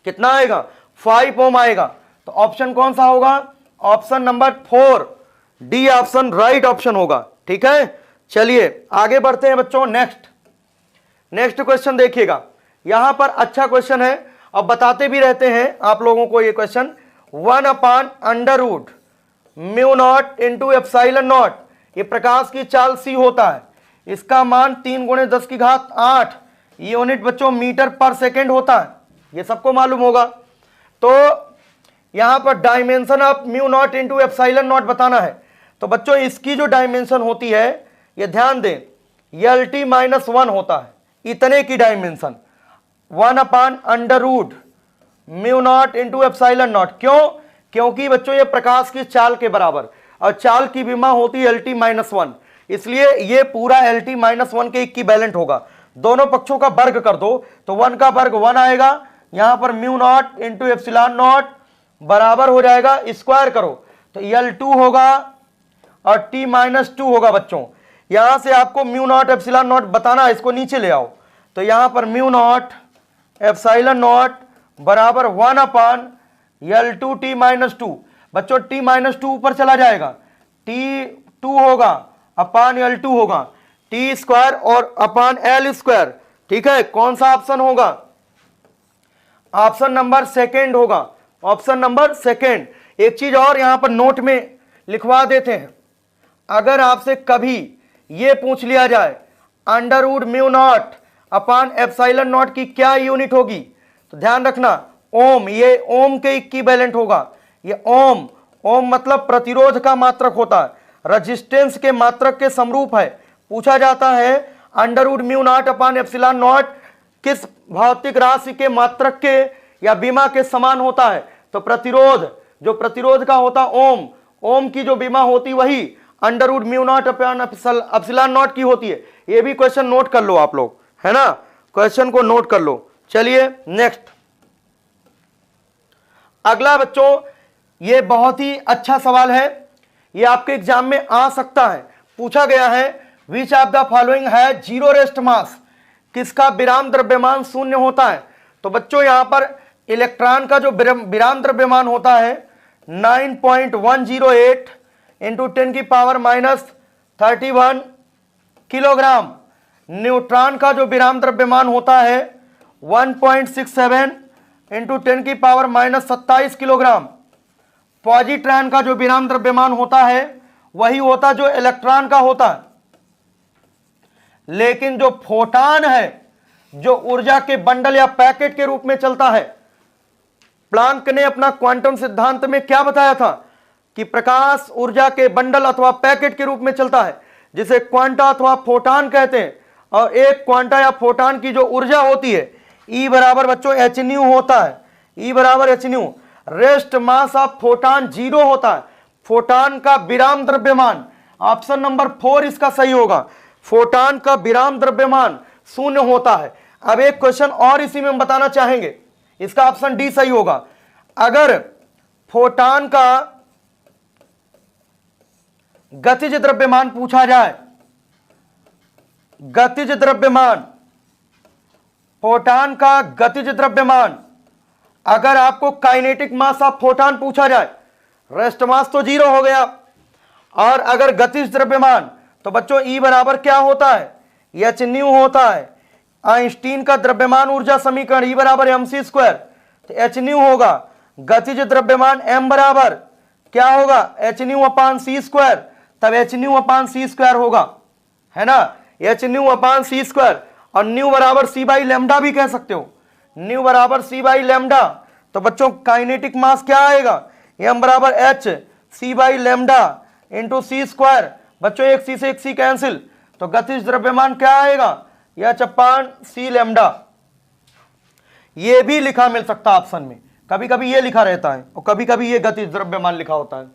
कितना आएगा 5 ओम आएगा। तो ऑप्शन कौन सा होगा, option number 4 D option right option होगा। ठीक है, चलिए आगे बढ़ते हैं बच्चों। नेक्स्ट क्वेश्चन देखिएगा, यहां पर अच्छा क्वेश्चन है, अब बताते भी रहते हैं आप लोगों को ये क्वेश्चन। 1/√μ0 इंटू एप्सिलॉन नॉट, ये प्रकाश की चाल सी होता है, इसका मान 3 × 10⁸ यूनिट बच्चों मीटर पर सेकेंड होता है, ये सबको मालूम होगा। तो यहां पर dimension of μ0 into epsilon naught बताना है, तो बच्चों इसकी जो डायमेंशन होती है ये ध्यान दें, LT-1 होता है, इतने की डायमेंशन 1/√μ0 इंटू एप्सिलॉन नॉट। क्यों, क्योंकि बच्चों ये प्रकाश की चाल के बराबर, और चाल की विमा होती है LT-1, इसलिए ये पूरा LT-1 के इक्विवेलेंट होगा। दोनों पक्षों का वर्ग कर दो तो 1 का वर्ग 1 आएगा, यहां पर μ0 इंटू एप्सिलॉन नॉट बराबर हो जाएगा, स्क्वायर करो तो L2 होगा और T-2 होगा बच्चों। यहां से आपको μ0 एप्सिलॉन नॉट बताना है, इसको नीचे ले आओ, तो यहां पर μ0 एप्सिलॉन नॉट बराबर 1/L2 T-2, बच्चों T-2 ऊपर चला जाएगा, T2 होगा अपान L2 होगा, T स्क्वायर और अपान L स्क्वायर। ठीक है, कौन सा ऑप्शन होगा, ऑप्शन नंबर सेकेंड होगा, ऑप्शन नंबर सेकेंड। एक चीज और यहां पर नोट में लिखवा देते हैं, अगर आपसे कभी ये पूछ लिया जाए अंडर√μ0 अपान एप्सिलॉन नॉट की क्या यूनिट होगी, तो ध्यान रखना ओम, ये ओम के इक्विवेलेंट होगा। ये ओम, ओम मतलब प्रतिरोध का मात्रक होता है, रेजिस्टेंस के मात्रक के समरूप है। पूछा जाता है अंडर√μ0 अपान एप्सिलॉन नॉट किस भौतिक राशि के मात्रक के या विमा के समान होता है, तो प्रतिरोध, जो प्रतिरोध का होता ओम, ओम की जो विमा होती वही अंडर√μ0 अपान एप्सिलॉन नॉट की होती है। ये भी क्वेश्चन नोट कर लो आप लोग, है ना, क्वेश्चन को नोट कर लो। चलिए नेक्स्ट, अगला बच्चों, ये बहुत ही अच्छा सवाल है, ये आपके एग्जाम में आ सकता है। पूछा गया है विच ऑफ द फॉलोइंग है जीरो रेस्ट मास, किसका विराम द्रव्यमान शून्य होता है। तो बच्चों यहां पर इलेक्ट्रॉन का जो विराम द्रव्यमान होता है 9.108 इंटू 10⁻³ किलोग्राम। न्यूट्रॉन का जो विराम द्रव्यमान होता है 1.67 इंटू 10⁻27 किलोग्राम। पॉजिट्रॉन का जो विराम द्रव्यमान होता है वही होता जो इलेक्ट्रॉन का होता है, लेकिन जो फोटॉन है, जो ऊर्जा के बंडल या पैकेट के रूप में चलता है, प्लांक ने अपना क्वांटम सिद्धांत में क्या बताया था कि प्रकाश ऊर्जा के बंडल अथवा पैकेट के रूप में चलता है, जिसे क्वांटा अथवा फोटॉन कहते हैं। और एक क्वांटा या फोटॉन की जो ऊर्जा होती है E बराबर बच्चों hν होता है, E बराबर hν। Rest mass of photon 0 होता है। फोटॉन का विराम द्रव्यमान, ऑप्शन नंबर 4 इसका सही होगा। फोटान का विराम द्रव्यमान शून्य होता है। अब एक क्वेश्चन और इसी में हम बताना चाहेंगे, इसका ऑप्शन डी सही होगा। अगर फोटान का गतिज द्रव्यमान पूछा जाए, गतिज द्रव्यमान, फोटान का गतिज द्रव्यमान, अगर आपको काइनेटिक मास ऑफ फोटान पूछा जाए, रेस्ट मास तो 0 हो गया, और अगर गतिज द्रव्यमान तो बच्चों E बराबर क्या होता है, एच न्यू होता है। आइंस्टीन का द्रव्यमान ऊर्जा समीकरण E बराबर mc स्क्वायर, तो एच न्यू होगा। गतिज द्रव्यमान m बराबर क्या होगा, एच न्यू अपान सी स्क्वायर, तब एच न्यू अपान सी स्क्वायर होगा, है ना, एच न्यू अपान सी स्क्वायर। और न्यू बराबर सी बाई लेमडा भी कह सकते हो, न्यू बराबर सी बाई लेमडा। तो बच्चों काइनेटिक मास क्या आएगा, m बराबर H C by lambda into C square. बच्चों एक सी से एक सी कैंसिल, तो गतिज द्रव्यमान क्या आएगा, एच अपान सी लेमडा। ये भी लिखा मिल सकता ऑप्शन में, कभी कभी ये लिखा रहता है और कभी कभी ये गतिज द्रव्यमान लिखा होता है।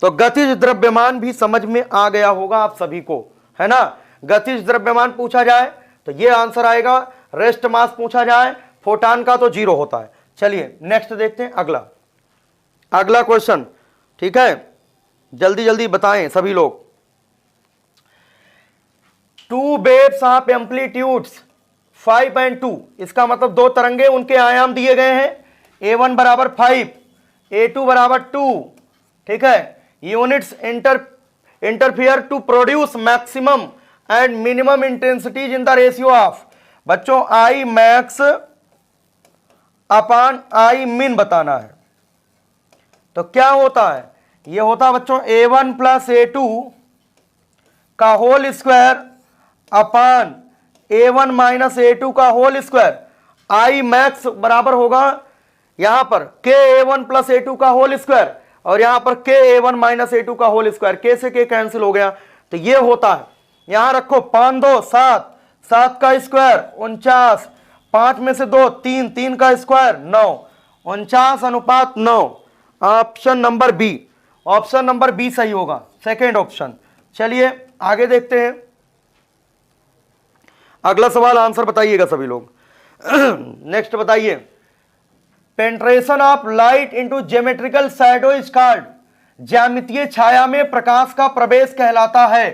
तो गतिज द्रव्यमान भी समझ में आ गया होगा आप सभी को, है ना। गतिज द्रव्यमान पूछा जाए तो ये आंसर आएगा, रेस्ट मास पूछा जाए फोटान का तो 0 होता है। चलिए नेक्स्ट देखते हैं, अगला क्वेश्चन, ठीक है, जल्दी जल्दी बताएं सभी लोग। 2 वेव्स ऑफ एम्पलीट्यूड्स 5 and 2, इसका मतलब 2 तरंगे, उनके आयाम दिए गए हैं, A1 बराबर 5, A2 बराबर 2, ठीक है। Units interfere to produce maximum and minimum intensities in the ratio of, बच्चों आई मैक्स अपान आई मिन बताना है। तो क्या होता है, ये होता बच्चों A1 प्लस A2 का whole square upon A1 minus A2 का होल स्क्वायर। आई मैक्स बराबर होगा यहां पर KA1 प्लस A2 का होल स्क्वायर, और यहां पर KA1 माइनस A2 का होल स्क्वायर, K से K कैंसिल हो गया, तो ये होता है। यहां रखो 5 2 7, 7 का स्क्वायर 49, 5 में से 2 3, 3 का square 9, 49:9। Option number B, option number B सही होगा, सेकेंड ऑप्शन। चलिए आगे देखते हैं, अगला सवाल आंसर बताइएगा सभी लोग। नेक्स्ट बताइए, penetration of light into geometrical shadow is called, ज्यामितीय छाया में प्रकाश का प्रवेश कहलाता है।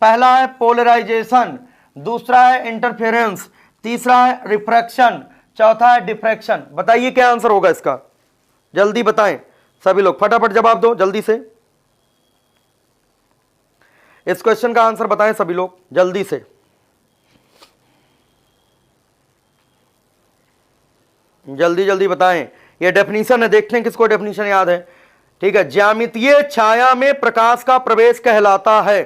पहला है पोलराइजेशन, दूसरा है इंटरफेरेंस, तीसरा है रिफ्रैक्शन, चौथा है डिफ्रैक्शन। बताइए क्या आंसर होगा इसका, जल्दी बताएं सभी लोग, फटाफट जवाब दो जल्दी से। इस क्वेश्चन का आंसर बताएं सभी लोग जल्दी से, जल्दी जल्दी बताएं। ये डेफिनेशन है, देखते हैं किसको डेफिनेशन याद है, ठीक है। ज्यामितीय छाया में प्रकाश का प्रवेश कहलाता है।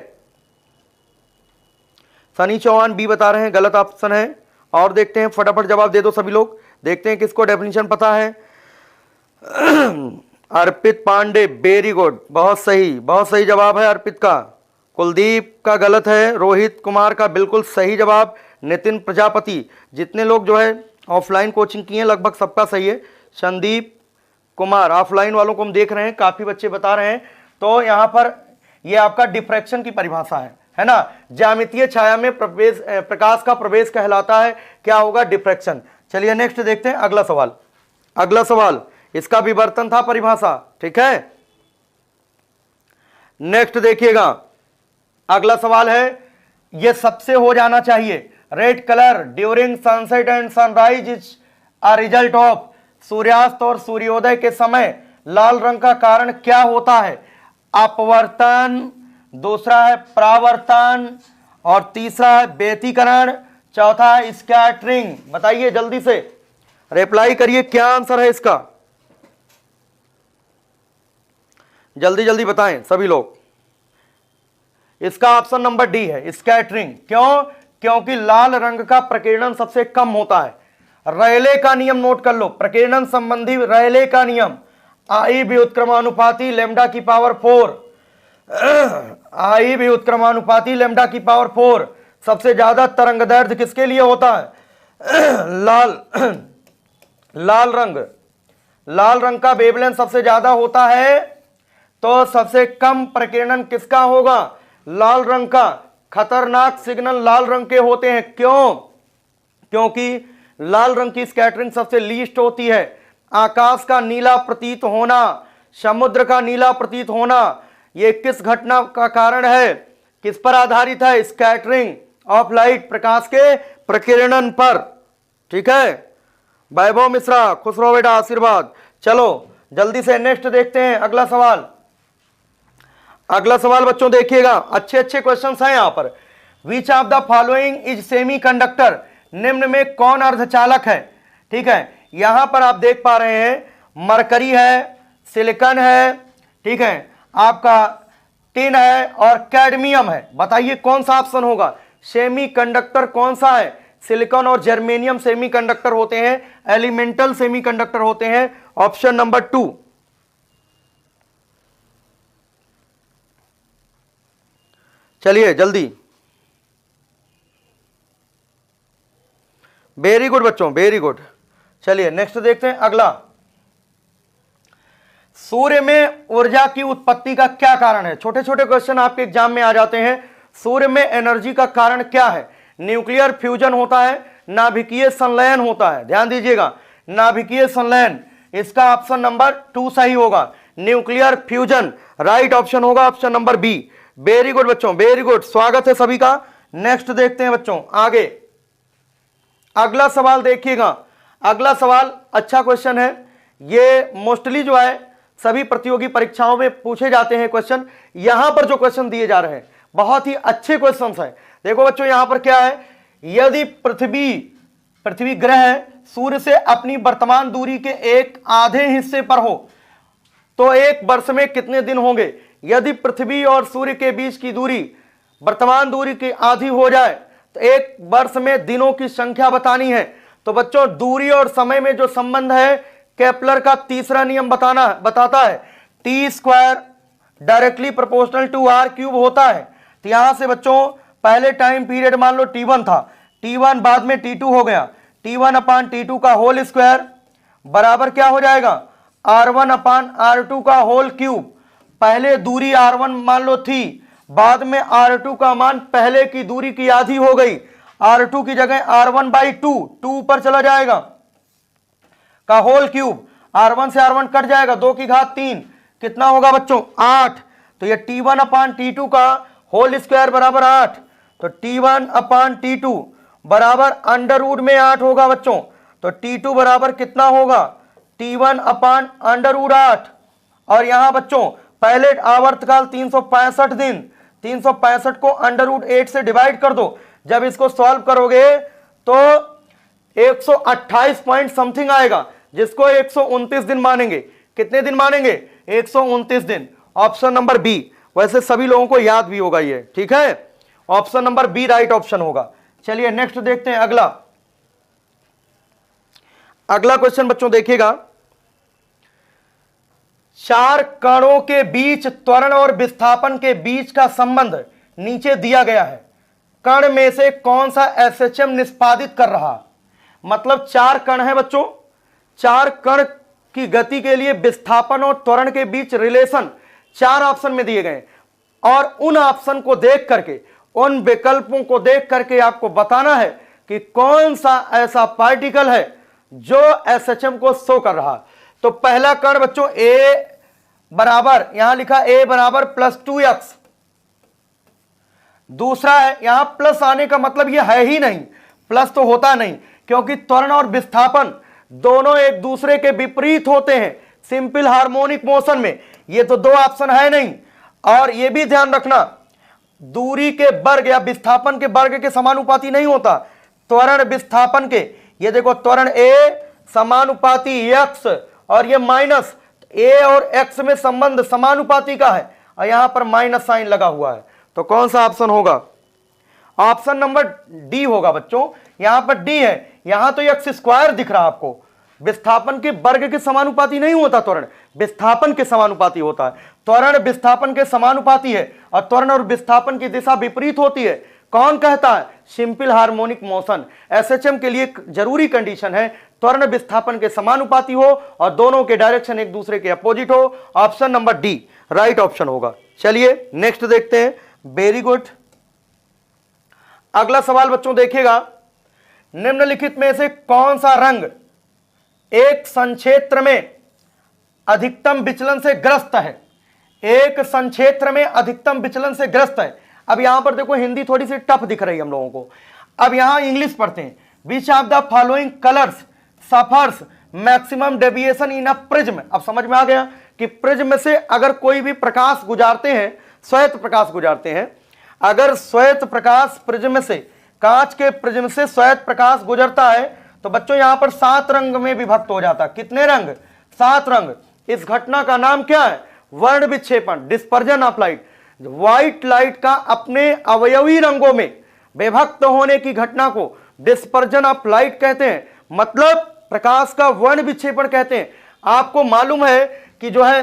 सनी चौहान बी बता रहे हैं, गलत ऑप्शन है। और देखते हैं, फटाफट जवाब दे दो सभी लोग, देखते हैं किसको डेफिनेशन पता है। अर्पित पांडे, वेरी गुड, बहुत सही जवाब है अर्पित का। कुलदीप का गलत है, रोहित कुमार का बिल्कुल सही जवाब, नितिन प्रजापति, जितने लोग जो है ऑफलाइन कोचिंग किए लगभग सबका सही है। संदीप कुमार, ऑफलाइन वालों को हम देख रहे हैं, काफी बच्चे बता रहे हैं। तो यहां पर ये आपका डिफ्रैक्शन की परिभाषा है ना। ज्यामितीय छाया में प्रकाश का प्रवेश कहलाता है, क्या होगा, डिफ्रैक्शन। चलिए नेक्स्ट देखते हैं, अगला सवाल, इसका विवर्तन था परिभाषा, ठीक है। नेक्स्ट देखिएगा, अगला सवाल है, यह सबसे हो जाना चाहिए। Red colour during sunset and sunrise is a result of, सूर्यास्त और सूर्योदय के समय लाल रंग का कारण क्या होता है, अपवर्तन, दूसरा है परावर्तन, और तीसरा है व्यतिकरण, चौथा है स्कैटरिंग। बताइए जल्दी से, रिप्लाई करिए क्या आंसर है इसका, जल्दी जल्दी बताएं सभी लोग। इसका ऑप्शन नंबर डी है, स्कैटरिंग। क्यों, क्योंकि लाल रंग का प्रकीर्णन सबसे कम होता है। रेले का नियम नोट कर लो, प्रकीर्णन संबंधी रेले का नियम, आई व्युत्क्रमानुपाती लैम्डा की पावर 4, आई व्युत्क्रमानुपाती लैम्डा की पावर 4। सबसे ज्यादा तरंग दैर्ध्य किसके लिए होता है, लाल रंग का वेवलेंथ सबसे ज्यादा होता है, तो सबसे कम प्रकीर्णन किसका होगा, लाल रंग का। खतरनाक सिग्नल लाल रंग के होते हैं। क्यों? क्योंकि लाल रंग की स्कैटरिंग सबसे लीस्ट होती है। आकाश का नीला प्रतीत होना, समुद्र का नीला प्रतीत होना, यह किस घटना का कारण है? किस पर आधारित है? स्कैटरिंग ऑफ लाइट, प्रकाश के प्रकीर्णन पर। ठीक है, वैभव मिश्रा खुश रहो बेटा, आशीर्वाद। चलो जल्दी से नेक्स्ट देखते हैं अगला सवाल। अगला सवाल बच्चों देखिएगा, अच्छे अच्छे क्वेश्चंस हैं यहां पर। Which of the following is semi conductor, निम्न में कौन अर्धचालक है? ठीक है, यहां पर आप देख पा रहे हैं मरकरी है, सिलिकॉन है, ठीक है, आपका टिन है और कैडमियम है। बताइए कौन सा ऑप्शन होगा? सेमी कंडक्टर कौन सा है? सिलिकॉन और जर्मेनियम सेमी कंडक्टर होते हैं, एलिमेंटल सेमी कंडक्टर होते हैं। Option number 2। चलिए जल्दी, वेरी गुड बच्चों, वेरी गुड। चलिए नेक्स्ट देखते हैं अगला। सूर्य में ऊर्जा की उत्पत्ति का क्या कारण है? छोटे छोटे क्वेश्चन आपके एग्जाम में आ जाते हैं। सूर्य में एनर्जी का कारण क्या है? न्यूक्लियर फ्यूजन होता है, नाभिकीय संलयन होता है। ध्यान दीजिएगा, नाभिकीय संलयन, इसका ऑप्शन नंबर 2 सही होगा। न्यूक्लियर फ्यूजन राइट ऑप्शन होगा, option number B. Very good बच्चों, वेरी गुड, स्वागत है सभी का। नेक्स्ट देखते हैं बच्चों आगे। अगला सवाल देखिएगा, अगला सवाल अच्छा क्वेश्चन है। ये मोस्टली जो है सभी प्रतियोगी परीक्षाओं में पूछे जाते हैं क्वेश्चन। यहां पर जो क्वेश्चन दिए जा रहे हैं बहुत ही अच्छे क्वेश्चन हैं। देखो बच्चों यहां पर क्या है, यदि पृथ्वी ग्रह सूर्य से अपनी वर्तमान दूरी के एक आधे हिस्से पर हो तो एक वर्ष में कितने दिन होंगे? यदि पृथ्वी और सूर्य के बीच की दूरी वर्तमान दूरी की आधी हो जाए तो एक वर्ष में दिनों की संख्या बतानी है। तो बच्चों दूरी और समय में जो संबंध है केपलर का तीसरा नियम बताता है, T square directly proportional to R cube होता है। तो यहां से बच्चों पहले टाइम पीरियड मान लो T1 था, T1 बाद में T2 हो गया, T1 अपान T2 का होल स्क्वायर बराबर क्या हो जाएगा? R1 अपान R2 का होल क्यूब। पहले दूरी R1 मान लो थी, बाद में R2 का मान पहले की दूरी की आधी हो गई, R2 की जगह R1/2, 2 पर चला जाएगा का होल क्यूब। R1 से R1 कट जाएगा, 2 की घात 3, कितना होगा बच्चों? 8। तो ये T1 अपान T2 का होल स्क्वायर बराबर 8। तो T1 अपान T2 बराबर अंडर रूट में 8 होगा बच्चों। तो T2 बराबर कितना होगा? T1 upon under root 8। और यहां बच्चों पहले आवर्तकाल 365 दिन, 365 को अंडर रूट 8 से डिवाइड कर दो। जब इसको सॉल्व करोगे तो 128 पॉइंट समथिंग आएगा, जिसको 129 दिन मानेंगे। कितने दिन मानेंगे? 129 दिन। ऑप्शन नंबर बी, वैसे सभी लोगों को याद भी होगा ये, ठीक है। Option number B right option होगा। चलिए नेक्स्ट देखते हैं अगला। अगला क्वेश्चन बच्चों देखिएगा, चार कणों के बीच त्वरण और विस्थापन के बीच का संबंध नीचे दिया गया है। कण में से कौन सा एसएचएम निष्पादित कर रहा? मतलब 4 कण है बच्चों, 4 कण की गति के लिए विस्थापन और त्वरण के बीच रिलेशन 4 ऑप्शन में दिए गए, और उन ऑप्शन को देख करके, उन विकल्पों को देख करके आपको बताना है कि कौन सा ऐसा पार्टिकल है जो एसएचएम को शो कर रहा। तो पहला कण बच्चों ए बराबर, यहां लिखा ए बराबर +2x। दूसरा है, यहां प्लस आने का मतलब यह है ही नहीं, प्लस तो होता नहीं, क्योंकि त्वरण और विस्थापन दोनों एक दूसरे के विपरीत होते हैं सिंपल हार्मोनिक मोशन में। ये तो 2 ऑप्शन है नहीं। और यह भी ध्यान रखना, दूरी के वर्ग या विस्थापन के वर्ग के समानुपाती नहीं होता, त्वरण विस्थापन के। ये देखो त्वरण ए समानुपाती x और ये माइनस, ए और x में संबंध समानुपाती का है और यहां पर माइनस साइन लगा हुआ है। तो कौन सा ऑप्शन होगा? ऑप्शन नंबर डी होगा बच्चों। यहां पर डी है, यहां तो x स्क्वायर दिख रहा है आपको, विस्थापन के वर्ग के समानुपाती नहीं होता, त्वरण विस्थापन के समानुपाती होता है। त्वरण विस्थापन के समानुपाती है और त्वरण और विस्थापन की दिशा विपरीत होती है। कौन कहता है? Simple harmonic motion. एसएचएम के लिए जरूरी कंडीशन है त्वरण विस्थापन के समानुपाती हो और दोनों के डायरेक्शन एक दूसरे के अपोजिट हो। Option number D right option होगा। चलिए नेक्स्ट देखते हैं। Very good. अगला सवाल बच्चों देखिएगा, निम्नलिखित में से कौन सा रंग एक संक्षेत्र में अधिकतम विचलन से ग्रस्त है? एक संक्षेत्र में अधिकतम विचलन से ग्रस्त है। अब यहां पर देखो हिंदी थोड़ी सी टफ दिख रही है हम लोगों को। अब यहां इंग्लिश पढ़ते हैं। Which of the following colours suffers maximum deviation in a prism. अब समझ में आ गया कि प्रिज्म से अगर कोई भी प्रकाश गुजारते हैं, श्वेत प्रकाश गुजारते हैं, अगर श्वेत प्रकाश प्रिज्म से, कांच के प्रिज्म से श्वेत प्रकाश गुजरता है तो बच्चों यहां पर 7 रंग में विभक्त हो जाता है। कितने रंग? 7 रंग। इस घटना का नाम क्या है? वर्ण विक्षेपण, dispersion of light. White light का अपने अवयवी रंगों में विभक्त होने की घटना को डिस्पर्जन ऑफ लाइट कहते हैं, मतलब प्रकाश का वर्ण विक्षेपण कहते हैं। आपको मालूम है कि जो है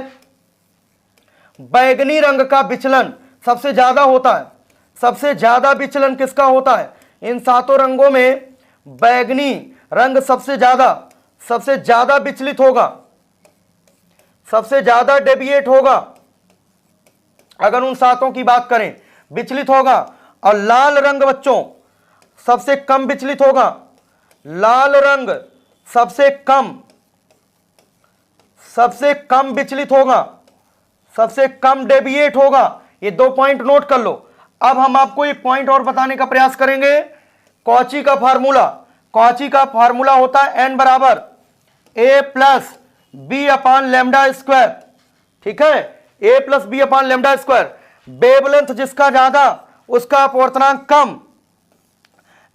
बैगनी रंग का विचलन सबसे ज्यादा होता है। सबसे ज्यादा विचलन किसका होता है? इन 7 रंगों में बैगनी रंग सबसे ज्यादा विचलित होगा, सबसे ज्यादा डेविएट होगा। अगर उन 7 की बात करें, विचलित होगा। और लाल रंग बच्चों सबसे कम विचलित होगा। लाल रंग सबसे कम विचलित होगा, सबसे कम डेविएट होगा। ये 2 पॉइंट नोट कर लो। अब हम आपको एक पॉइंट और बताने का प्रयास करेंगे। कॉची का फार्मूला होता है n बराबर a plus B upon lambda square. ठीक है, a plus B upon lambda square. Wavelength जिसका ज्यादा उसका अपवर्तनांक कम।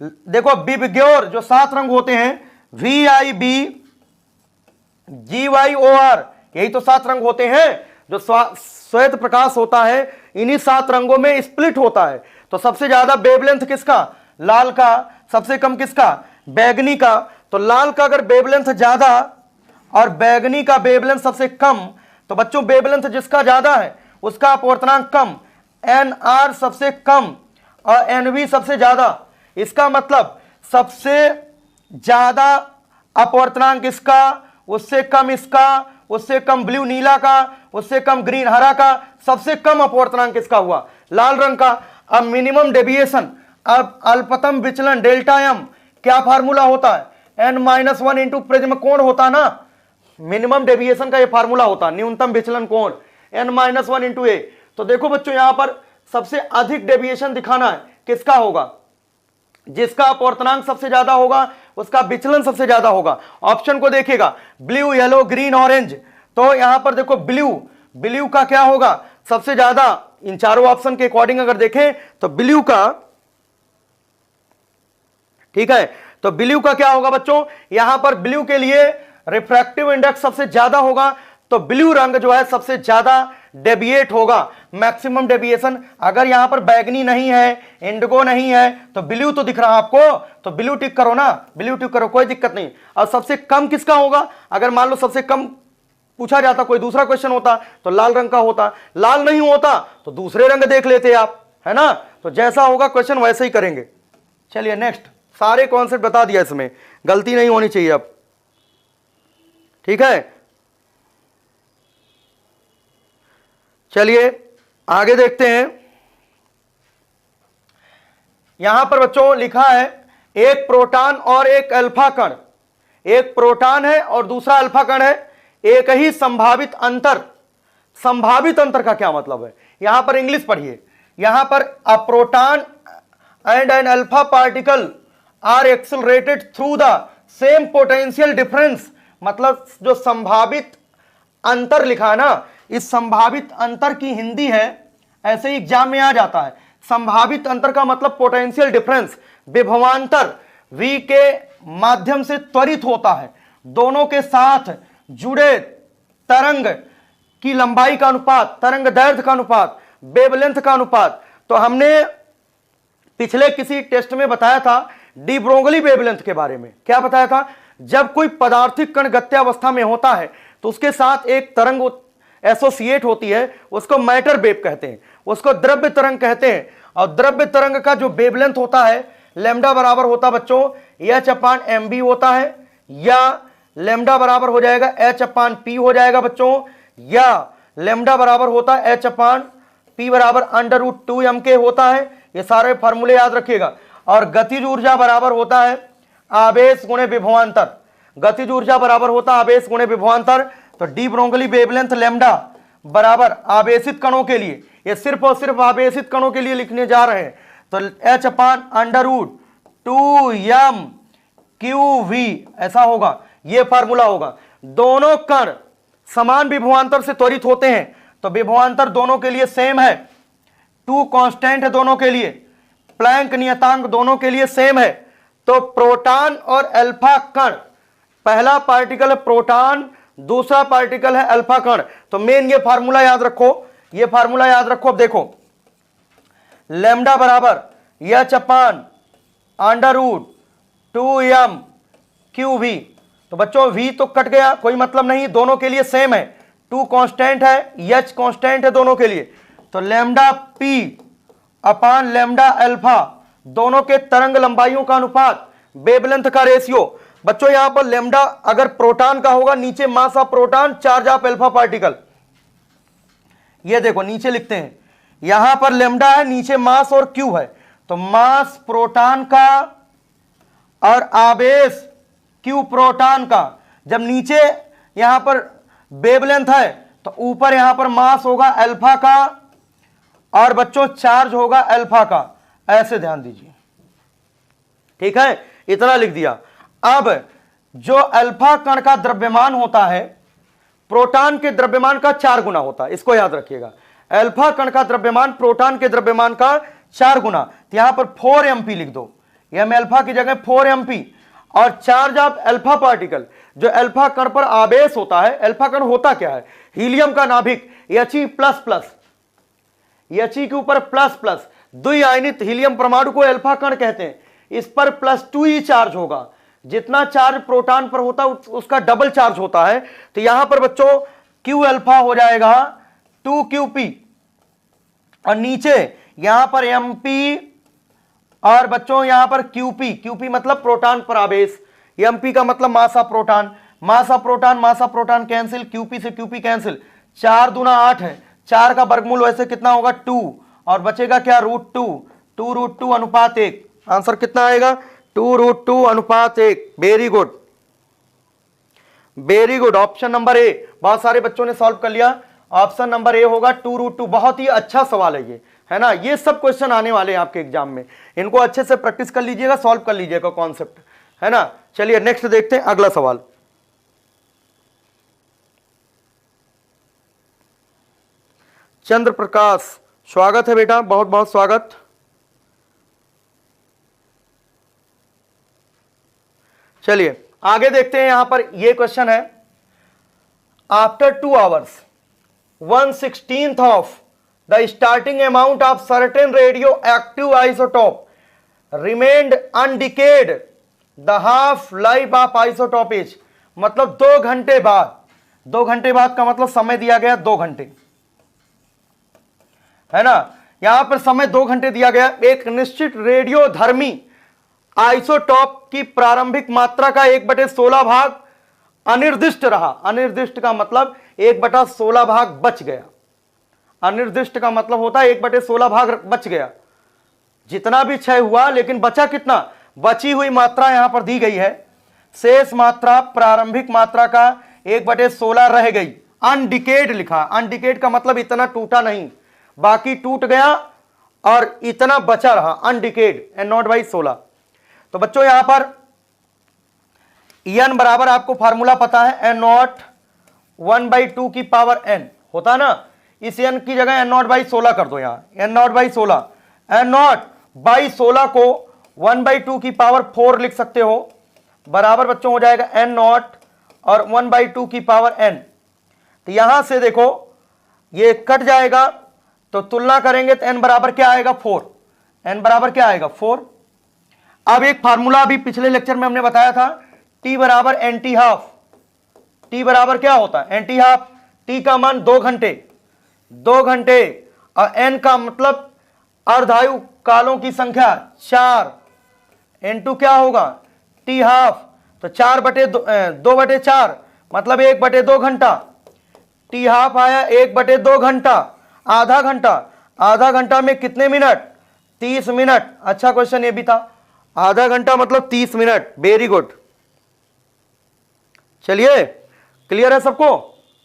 देखो विबग्योर जो 7 रंग होते हैं, VIB GYOR, यही तो 7 रंग होते हैं। जो श्वेत प्रकाश होता है इन्हीं 7 रंगों में स्प्लिट होता है। तो सबसे ज्यादा वेवलेंथ किसका? लाल का। सबसे कम किसका? बैगनी का। तो लाल का अगर वेवलेंथ ज्यादा और बैगनी का वेवलेंथ सबसे कम, तो बच्चों वेवलेंथ जिसका ज्यादा है उसका अपवर्तनांक कम। NR सबसे कम और NV सबसे ज्यादा। इसका मतलब सबसे ज्यादा अपवर्तनांक इसका, उससे कम इसका, उससे कम ब्लू नीला का, उससे कम ग्रीन हरा का, सबसे कम अपवर्तनांक किसका हुआ? लाल रंग का। अब मिनिमम डेविएशन, अब अल्पतम विचलन डेल्टा एम, क्या फार्मूला होता है? n-1 इंटू प्रिज्म कोण होता ना। मिनिमम डेविएशन का ये फार्मूला होता, न्यूनतम विचलन कोण n-1 इंटू ए। तो देखो बच्चों यहां पर सबसे अधिक डेविएशन दिखाना है, किसका होगा? जिसका अपवर्तनांक सबसे ज्यादा होगा उसका विचलन सबसे ज्यादा होगा। ऑप्शन को देखिएगा, ब्लू, येलो, ग्रीन, ऑरेंज। तो यहां पर देखो ब्लू का क्या होगा? सबसे ज्यादा। इन चारों ऑप्शन के अकॉर्डिंग अगर देखें तो ब्लू का, ठीक है, तो ब्लू का क्या होगा बच्चों? यहां पर ब्लू के लिए रिफ्रैक्टिव इंडेक्स सबसे ज्यादा होगा, तो ब्लू रंग जो है सबसे ज्यादा डेविएट होगा, मैक्सिमम डेविएशन। अगर यहां पर बैगनी नहीं है, इंडिगो नहीं है, तो ब्लू तो दिख रहा है आपको, तो ब्लू टिक करो ना, ब्लू टिक करो, कोई दिक्कत नहीं। और सबसे कम किसका होगा? अगर मान लो सबसे कम पूछा जाता, कोई दूसरा क्वेश्चन होता तो लाल रंग का होता। लाल नहीं होता तो दूसरे रंग देख लेते आप, है ना। तो जैसा होगा क्वेश्चन वैसे ही करेंगे। चलिए नेक्स्ट, सारे कॉन्सेप्ट बता दिया, इसमें गलती नहीं होनी चाहिए अब, ठीक है। चलिए आगे देखते हैं। यहां पर बच्चों लिखा है एक प्रोटॉन और एक अल्फा कण, एक प्रोटॉन है और दूसरा अल्फा कण है, एक ही संभावित अंतर। संभावित अंतर का क्या मतलब है? यहां पर इंग्लिश पढ़िए। यहां पर a proton and an alpha particle are accelerated through the same potential difference. मतलब जो संभावित अंतर लिखा है ना, इस संभावित अंतर की हिंदी है, ऐसे ही एग्जाम में आ जाता है। संभावित अंतर का मतलब पोटेंशियल डिफरेंस। विभवांतर V के माध्यम से त्वरित होता है। दोनों के साथ जुड़े तरंग की लंबाई का अनुपात, तरंग दैर्घ्य का अनुपात, वेवलेंथ का अनुपात। तो हमने पिछले किसी टेस्ट में बताया था डी ब्रोगली वेवलेंथ के बारे में। क्या बताया था? जब कोई पदार्थिक कण गत्यावस्था में होता है तो उसके साथ एक तरंग एसोसिएट होती है, उसको मैटर वेव कहते हैं, उसको द्रव्य तरंग कहते हैं। और द्रव्य तरंग का जो वेवलेंथ होता है लैम्डा बराबर होता बच्चों h/mv होता है, या लैम्डा बराबर हो जाएगा h/p हो जाएगा बच्चों, या लैम्डा बराबर होता है h/p बराबर √2mk होता है। ये सारे फार्मूले याद रखिएगा। और गतिज ऊर्जा बराबर होता है आवेश गुणे विभवांतर। गतिज ऊर्जा बराबर होता है आवेश गुणे विभवांतर। तो डी ब्रोंगली वेवलेंथ लैम्डा बराबर आवेशित कणों के लिए, ये सिर्फ और सिर्फ आवेशित कणों के लिए लिखने जा रहे हैं, तो H/√2m/q_v ऐसा होगा, ये फार्मूला होगा। दोनों कण समान विभवांतर से त्वरित होते हैं, तो विभवांतर दोनों के लिए सेम है, 2 कांस्टेंट है दोनों के लिए, प्लैंक नियतांक दोनों के लिए सेम है। तो प्रोटॉन और अल्फा कण, पहला पार्टिकल है प्रोटॉन, दूसरा पार्टिकल है अल्फा कण। तो मेन ये फार्मूला याद रखो, ये फार्मूला याद रखो। अब देखो लैम्डा बराबर H/√2m/q_v। तो बच्चों v तो कट गया, कोई मतलब नहीं, दोनों के लिए सेम है, 2 कांस्टेंट है, h कांस्टेंट है दोनों के लिए। तो लैम्डा p अपान लैम्डा अल्फा, दोनों के तरंग लंबाइयों का अनुपात, वेवलेंथ का रेशियो। बच्चों यहां पर लैम्डा अगर प्रोटॉन का होगा, नीचे mass of proton, charge of alpha particle. ये देखो नीचे लिखते हैं, यहां पर लैम्डा है, नीचे मास और क्यू है, तो मास प्रोटॉन का और आवेश क्यू प्रोटॉन का। जब नीचे यहां पर वेवलेंथ है तो ऊपर यहां पर मास होगा अल्फा का और बच्चों चार्ज होगा अल्फा का, ऐसे ध्यान दीजिए, ठीक है, इतना लिख दिया। अब जो अल्फा कण का द्रव्यमान होता है प्रोटॉन के द्रव्यमान का 4 गुना होता है, इसको याद रखिएगा। अल्फा कण का द्रव्यमान प्रोटॉन के द्रव्यमान का 4 गुना, तो यहां पर 4mp लिख दो, m अल्फा की जगह 4mp। और चार्ज ऑफ अल्फा पार्टिकल, जो अल्फा कण पर आवेश होता है, अल्फा कण होता क्या है, हीलियम का नाभिक, He++, He के ऊपर प्लस, द्विआयनित हीलियम परमाणु को अल्फा कण कहते हैं, इस पर +2 ही चार्ज होगा, जितना चार्ज प्रोटॉन पर होता है उसका डबल चार्ज होता है। तो यहां पर बच्चों Q अल्फा हो जाएगा 2qp, और नीचे यहां पर mp, और बच्चों यहां पर qp मतलब प्रोटॉन पर आवेश, mp का मतलब mass of proton, mass of proton cancel, qp से qp कैंसिल, 4 दूना 8 है, 4 का वर्गमूल वैसे कितना होगा 2, और बचेगा क्या √2 अनुपात 1। आंसर कितना आएगा 2√2:1। Very good, very good, option number A. बहुत सारे बच्चों ने सॉल्व कर लिया, ऑप्शन नंबर ए होगा 2√2। बहुत ही अच्छा सवाल है ये, है ना, ये सब क्वेश्चन आने वाले हैं आपके एग्जाम में, इनको अच्छे से प्रैक्टिस कर लीजिएगा, सॉल्व कर लीजिएगा कॉन्सेप्ट, है ना। चलिए नेक्स्ट देखते हैं अगला सवाल। चंद्र प्रकाश, स्वागत है बेटा, बहुत बहुत स्वागत। चलिए आगे देखते हैं, यहां पर यह क्वेश्चन है, after 2 hours 1/16 of the starting amount of certain radioactive isotope remained undecayed, the half life of isotope is. मतलब 2 घंटे बाद, 2 घंटे बाद का मतलब समय दिया गया 2 घंटे, है ना, यहां पर समय 2 घंटे दिया गया। एक निश्चित रेडियो धर्मी आइसोटोप की प्रारंभिक मात्रा का 1/16 भाग अनिर्दिष्ट रहा। अनिर्दिष्ट का मतलब 1/16 भाग बच गया, अनिर्दिष्ट का मतलब होता है 1/16 भाग बच गया, जितना भी क्षय हुआ लेकिन बचा कितना, बची हुई मात्रा यहां पर दी गई है, शेष मात्रा प्रारंभिक मात्रा का 1/16 रह गई, अनडिकेड लिखा। अनडिकेड का मतलब इतना टूटा नहीं, बाकी टूट गया और इतना बचा रहा, अनडिकेड, N0/16। तो बच्चों यहां पर n बराबर आपको फार्मूला पता है, N0 1/2 की पावर n होता ना, इस n की जगह N0/16 कर दो, यहां N0/16, N0/16 को 1/2 की पावर 4 लिख सकते हो, बराबर बच्चों हो जाएगा N0 और 1/2 की पावर n। तो यहां से देखो ये कट जाएगा, तो तुलना करेंगे तो n बराबर क्या आएगा 4, n बराबर क्या आएगा 4। अब एक फार्मूला अभी पिछले लेक्चर में हमने बताया था, t बराबर NT हाफ, t बराबर क्या होता है NT हाफ, t का मान 2 घंटे, 2 घंटे, और n का मतलब अर्धायु कालों की संख्या 4, n2 क्या होगा t हाफ, तो 2/4 मतलब 1/2 घंटा, t हाफ आया 1/2 घंटा, आधा घंटा, आधा घंटा में कितने मिनट 30 मिनट। अच्छा क्वेश्चन ये भी था, आधा घंटा मतलब 30 मिनट, वेरी गुड। चलिए क्लियर है सबको,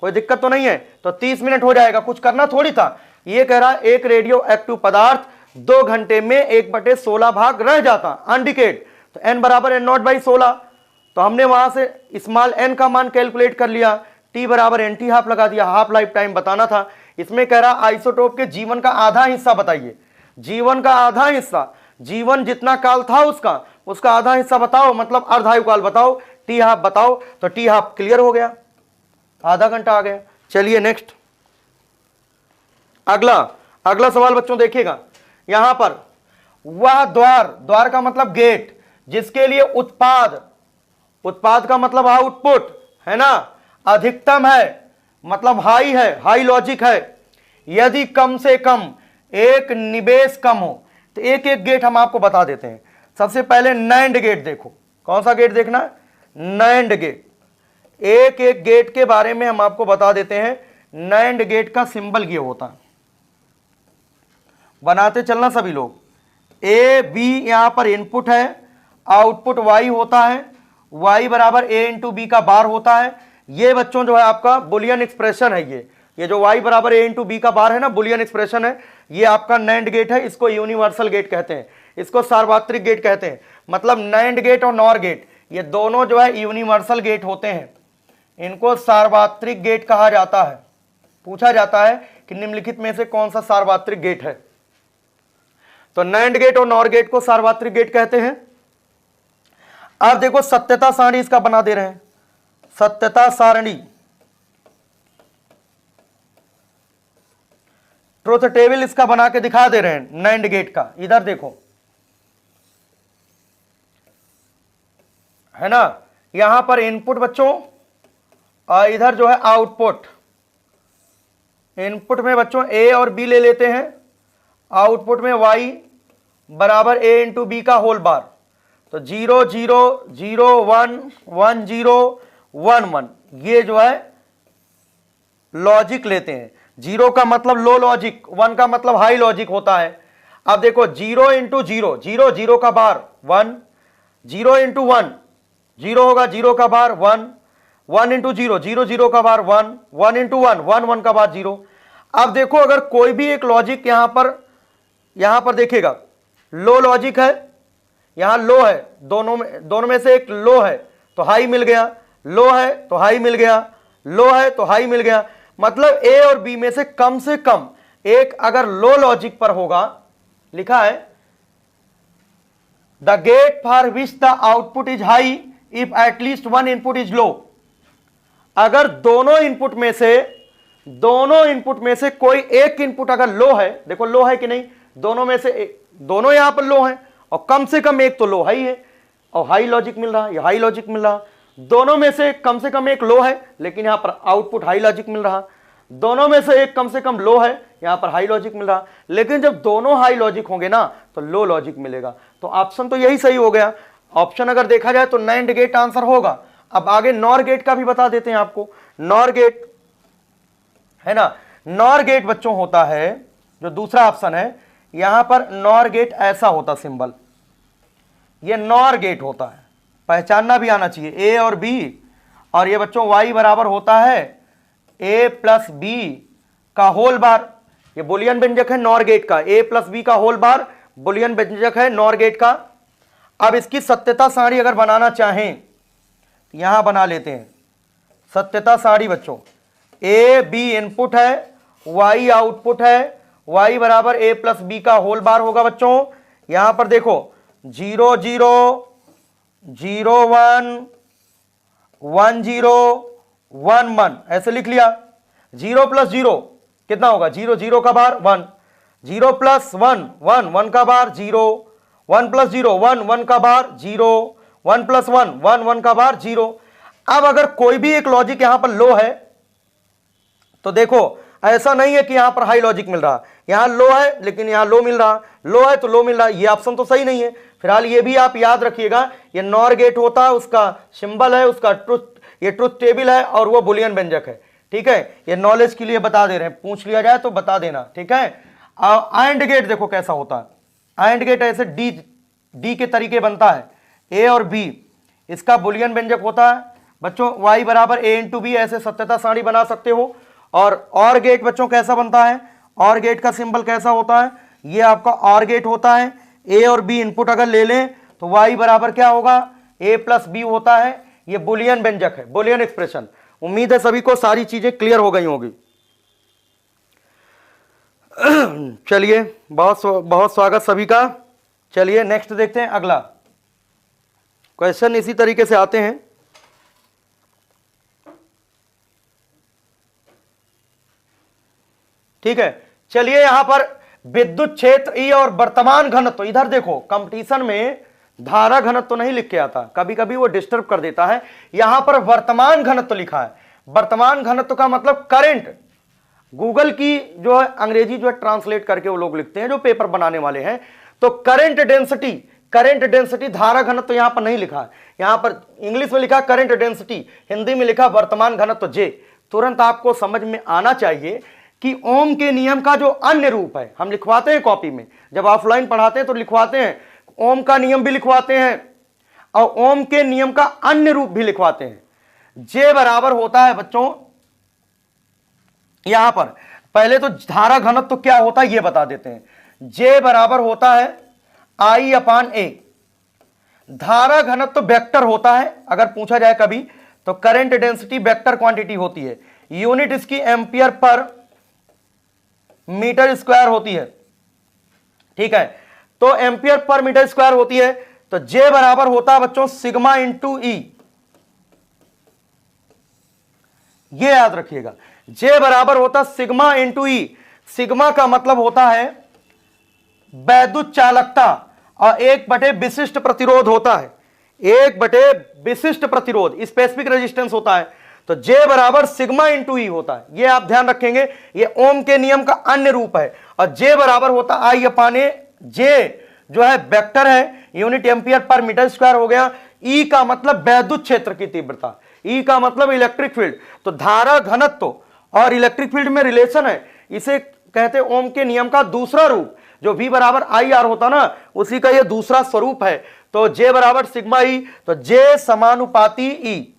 कोई दिक्कत तो नहीं है। तो 30 मिनट हो जाएगा, कुछ करना थोड़ी था। ये कह रहा एक रेडियो एक्टिव पदार्थ 2 घंटे में 1/16 भाग रह जाता, अनडिकेट। तो n बराबर n0/16। तो हमने वहां से स्मॉल n का मान कैलकुलेट कर लिया, t बराबर nt हाफ लगा दिया, हाफ लाइफ टाइम बताना था। इसमें कह रहा आइसोटोप के जीवन का आधा हिस्सा बताइए, जीवन का आधा हिस्सा, जीवन जितना काल था उसका आधा हिस्सा बताओ, मतलब अर्धायु काल बताओ, टी हाफ बताओ। तो टी हाफ क्लियर हो गया, आधा घंटा आ गया। चलिए नेक्स्ट, अगला सवाल बच्चों देखिएगा। यहां पर वह द्वार का मतलब गेट, जिसके लिए उत्पाद का मतलब आउटपुट है ना, अधिकतम है, मतलब हाई है, हाई लॉजिक है। यदि कम से कम एक निवेश कम हो, तो एक एक गेट हम आपको बता देते हैं। सबसे पहले नैंड गेट देखो, कौन सा गेट देखना है, नैंड गेट। एक एक गेट के बारे में हम आपको बता देते हैं। नैंड गेट का सिंबल ये होता है, बनाते चलना सभी लोग। ए बी यहां पर इनपुट है, आउटपुट वाई होता है, वाई बराबर ए इंटू बी का बार होता है। ये बच्चों जो है आपका बुलियन एक्सप्रेशन है। ये जो y बराबर ए इंटू बी का बार है ना, बुलियन एक्सप्रेशन है। ये आपका नैंड गेट है, इसको यूनिवर्सल गेट कहते हैं, इसको सार्वत्रिक गेट कहते हैं। मतलब नैंड गेट और नॉर गेट ये दोनों जो है यूनिवर्सल गेट होते हैं, इनको सार्वत्रिक गेट कहा जाता है। पूछा जाता है कि निम्नलिखित में से कौन सा सार्वत्रिक गेट है, तो नैंड गेट और नॉर गेट को सार्वत्रिक गेट कहते हैं। अब देखो सत्यता सारणी इसका बना दे रहे हैं, सत्यता सारणी, ट्रुथ टेबल इसका बना के दिखा दे रहे हैं नैंड गेट का। इधर देखो है ना, यहां पर इनपुट बच्चों और इधर जो है आउटपुट। इनपुट में बच्चों ए और बी ले लेते हैं, आउटपुट में y बराबर ए इंटू बी का होल बार। तो 0 0 0 1 1 0 1 1 ये जो है लॉजिक लेते हैं। 0 का मतलब लो लॉजिक, 1 का मतलब हाई लॉजिक होता है। अब देखो 0 इंटू 0 0 0 का बार 1, 0 इंटू 1 0 होगा, 0 का बार 1, 1 इंटू 0 0 0 का बार 1, 1 इंटू 1 1 1 का बार 0। अब देखो अगर कोई भी एक लॉजिक यहां पर देखिएगा, लो लॉजिक है, यहां लो है, दोनों में से एक लो है तो हाई मिल गया, लो है तो हाई मिल गया, लो है तो हाई मिल गया। मतलब ए और बी में से कम एक अगर लो लॉजिक पर होगा, लिखा है the get for which the output is high if at least one input is low. अगर दोनों इनपुट में से कोई एक इनपुट अगर लो है, देखो लो है कि नहीं, दोनों में से दोनों यहां पर लो है और कम से कम एक तो लो हाई है और हाई लॉजिक मिल रहा, या हाई लॉजिक मिल रहा। दोनों में से कम एक लो है लेकिन यहां पर आउटपुट हाई लॉजिक मिल रहा। दोनों में से एक कम से कम लो है, यहां पर हाई लॉजिक मिल रहा। लेकिन जब दोनों हाई लॉजिक होंगे ना तो लो लॉजिक मिलेगा। तो ऑप्शन तो यही सही हो गया। ऑप्शन अगर देखा जाए तो नैंड गेट आंसर होगा। अब आगे नॉर गेट का भी बता देते हैं आपको। नॉर गेट है ना, नॉर गेट बच्चों होता है जो दूसरा ऑप्शन है, यहां पर नॉर गेट ऐसा होता सिंबल, ये नॉर गेट होता है, पहचानना भी आना चाहिए, ए और बी। और ये बच्चों y बराबर होता है a प्लस बी का होल बार। ये बुलियन व्यंजक है नॉर गेट का, a प्लस बी का होल बार बुलियन व्यंजक है नॉर गेट का। अब इसकी सत्यता सारणी अगर बनाना चाहें तो यहां बना लेते हैं सत्यता सारणी बच्चों। ए बी इनपुट है, y आउटपुट है, y बराबर a प्लस बी का होल बार होगा बच्चों। यहां पर देखो 0 0 0 1 1 0 1 1 ऐसे लिख लिया। 0 प्लस 0 कितना होगा, 0 0 का बार 1, 0 प्लस 1 1 1 का बार 0, 1 प्लस 0 1 1 का बार 0, 1 प्लस 1 1 1 का बार 0। अब अगर कोई भी एक लॉजिक यहां पर लो है तो देखो ऐसा नहीं है कि यहां पर हाई लॉजिक मिल रहा, यहां लो है लेकिन यहां लो मिल रहा, लो है तो लो मिल रहा, ये ऑप्शन तो सही नहीं है। फिलहाल ये भी आप याद रखिएगा, ये नॉर गेट होता है, उसका सिंबल है, उसका ये ट्रुथ टेबल है और वो बुलियन व्यंजक है। ठीक है, ये नॉलेज के लिए बता दे रहे हैं, पूछ लिया जाए तो बता देना। ठीक है, एंड गेट देखो कैसा होता है। एंड गेट ऐसे डी डी के तरीके बनता है, ए और बी, इसका बुलियन व्यंजक होता है बच्चों y बराबर a इंटू बी, ऐसे सत्यता सारणी बना सकते हो। और गेट बच्चों कैसा बनता है, और गेट का सिंबल कैसा होता है, ये आपका और गेट होता है। ए और बी इनपुट अगर ले लें तो y बराबर क्या होगा, a प्लस बी होता है, ये बुलियन व्यंजक है, बुलियन एक्सप्रेशन। उम्मीद है सभी को सारी चीजें क्लियर हो गई होगी। चलिए बहुत बहुत स्वागत सभी का। चलिए नेक्स्ट देखते हैं, अगला क्वेश्चन इसी तरीके से आते हैं। ठीक है, चलिए यहां पर विद्युत क्षेत्र ई और वर्तमान घनत्व, इधर देखो कंपटीशन में धारा घनत्व तो नहीं लिख के आता, कभी कभी वो डिस्टर्ब कर देता है। यहां पर वर्तमान घनत्व लिखा है, वर्तमान घनत्व का मतलब करंट। गूगल की जो है अंग्रेजी जो है ट्रांसलेट करके वो लोग लिखते हैं जो पेपर बनाने वाले हैं, तो करंट डेंसिटी, करंट डेंसिटी, धारा घनत्व यहां पर नहीं लिखा है, यहां पर इंग्लिश में लिखा करंट डेंसिटी, हिंदी में लिखा वर्तमान घनत्व जे। तुरंत आपको समझ में आना चाहिए कि ओम के नियम का जो अन्य रूप है, हम लिखवाते हैं कॉपी में, जब ऑफलाइन पढ़ाते हैं तो लिखवाते हैं, ओम का नियम भी लिखवाते हैं और ओम के नियम का अन्य रूप भी लिखवाते हैं। जे बराबर होता है बच्चों, यहां पर पहले तो धारा घनत्व तो क्या होता है ये बता देते हैं। जे बराबर होता है आई अपान ए, धारा घनत्व वेक्टर होता है, अगर पूछा जाए कभी तो करंट डेंसिटी वेक्टर क्वांटिटी होती है, यूनिट इसकी एम्पियर पर मीटर स्क्वायर होती है। ठीक है, तो एम्पियर पर मीटर स्क्वायर होती है, तो जे बराबर होता है बच्चों सिग्मा इंटू ई, ये याद रखिएगा, जे बराबर होता सिग्मा इंटू ई। सिग्मा का मतलब होता है वैद्युत चालकता और 1/, विशिष्ट प्रतिरोध होता है, 1/, विशिष्ट प्रतिरोध, स्पेसिफिक रेजिस्टेंस होता है, तो जे बराबर सिग्मा इंटू ई होता है, ये आप ध्यान रखेंगे, ये ओम के नियम का अन्य रूप है। और जे बराबर होता आई अपान ए, जे जो है वेक्टर है, unit ampere per metre square हो गया। ई का मतलब वैद्युत क्षेत्र की तीव्रता, ई का मतलब इलेक्ट्रिक फील्ड, तो धारा घनत्व और इलेक्ट्रिक फील्ड में रिलेशन है, इसे कहते हैं ओम के नियम का दूसरा रूप, जो V बराबर आई आर होता ना, उसी का ये दूसरा स्वरूप है। तो जे बराबर सिग्मा ई, तो जे समानुपाती ई,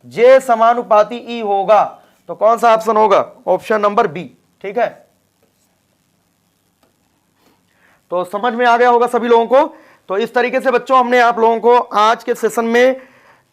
जे समानुपाती ई होगा, तो कौन सा ऑप्शन होगा, ऑप्शन नंबर बी। ठीक है, तो समझ में आ गया होगा सभी लोगों को। तो इस तरीके से बच्चों हमने आप लोगों को आज के सेशन में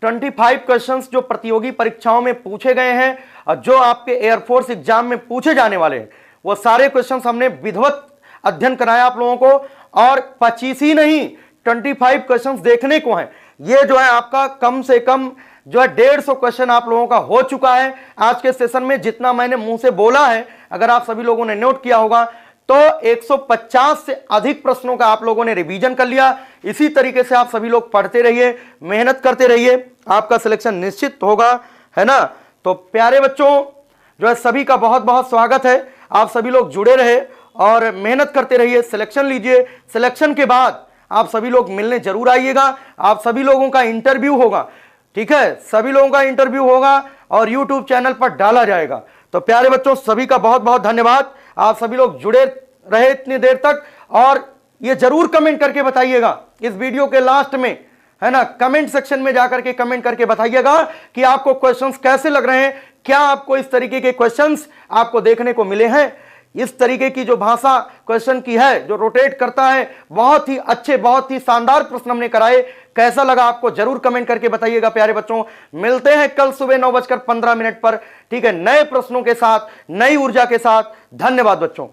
25 क्वेश्चंस जो प्रतियोगी परीक्षाओं में पूछे गए हैं और जो आपके एयरफोर्स एग्जाम में पूछे जाने वाले हैं, वो सारे क्वेश्चंस हमने विधिवत अध्ययन कराया आप लोगों को। और 25 ही नहीं, 25 क्वेश्चंस देखने को हैं। ये जो है आपका कम से कम जो है 150 क्वेश्चन आप लोगों का हो चुका है आज के सेशन में। जितना मैंने मुंह से बोला है, अगर आप सभी लोगों ने नोट किया होगा, तो 150 से अधिक प्रश्नों का आप लोगों ने रिवीजन कर लिया। इसी तरीके से आप सभी लोग पढ़ते रहिए, मेहनत करते रहिए, आपका सिलेक्शन निश्चित होगा, है ना। तो प्यारे बच्चों जो है सभी का बहुत बहुत स्वागत है। आप सभी लोग जुड़े रहे और मेहनत करते रहिए, सिलेक्शन लीजिए। सिलेक्शन के बाद आप सभी लोग मिलने जरूर आइएगा। आप सभी लोगों का इंटरव्यू होगा, ठीक है, सभी लोगों का इंटरव्यू होगा और यूट्यूब चैनल पर डाला जाएगा। तो प्यारे बच्चों सभी का बहुत बहुत धन्यवाद, आप सभी लोग जुड़े रहे इतनी देर तक। और ये जरूर कमेंट करके बताइएगा इस वीडियो के लास्ट में, है ना, कमेंट सेक्शन में जाकर के कमेंट करके बताइएगा कि आपको क्वेश्चंस कैसे लग रहे हैं, क्या आपको इस तरीके के क्वेश्चंस आपको देखने को मिले हैं। इस तरीके की जो भाषा क्वेश्चन की है, जो रोटेट करता है, बहुत ही अच्छे, बहुत ही शानदार प्रश्न हमने कराए। कैसा लगा आपको जरूर कमेंट करके बताइएगा। प्यारे बच्चों मिलते हैं कल सुबह 9:15 पर, ठीक है, नए प्रश्नों के साथ, नई ऊर्जा के साथ। धन्यवाद बच्चों।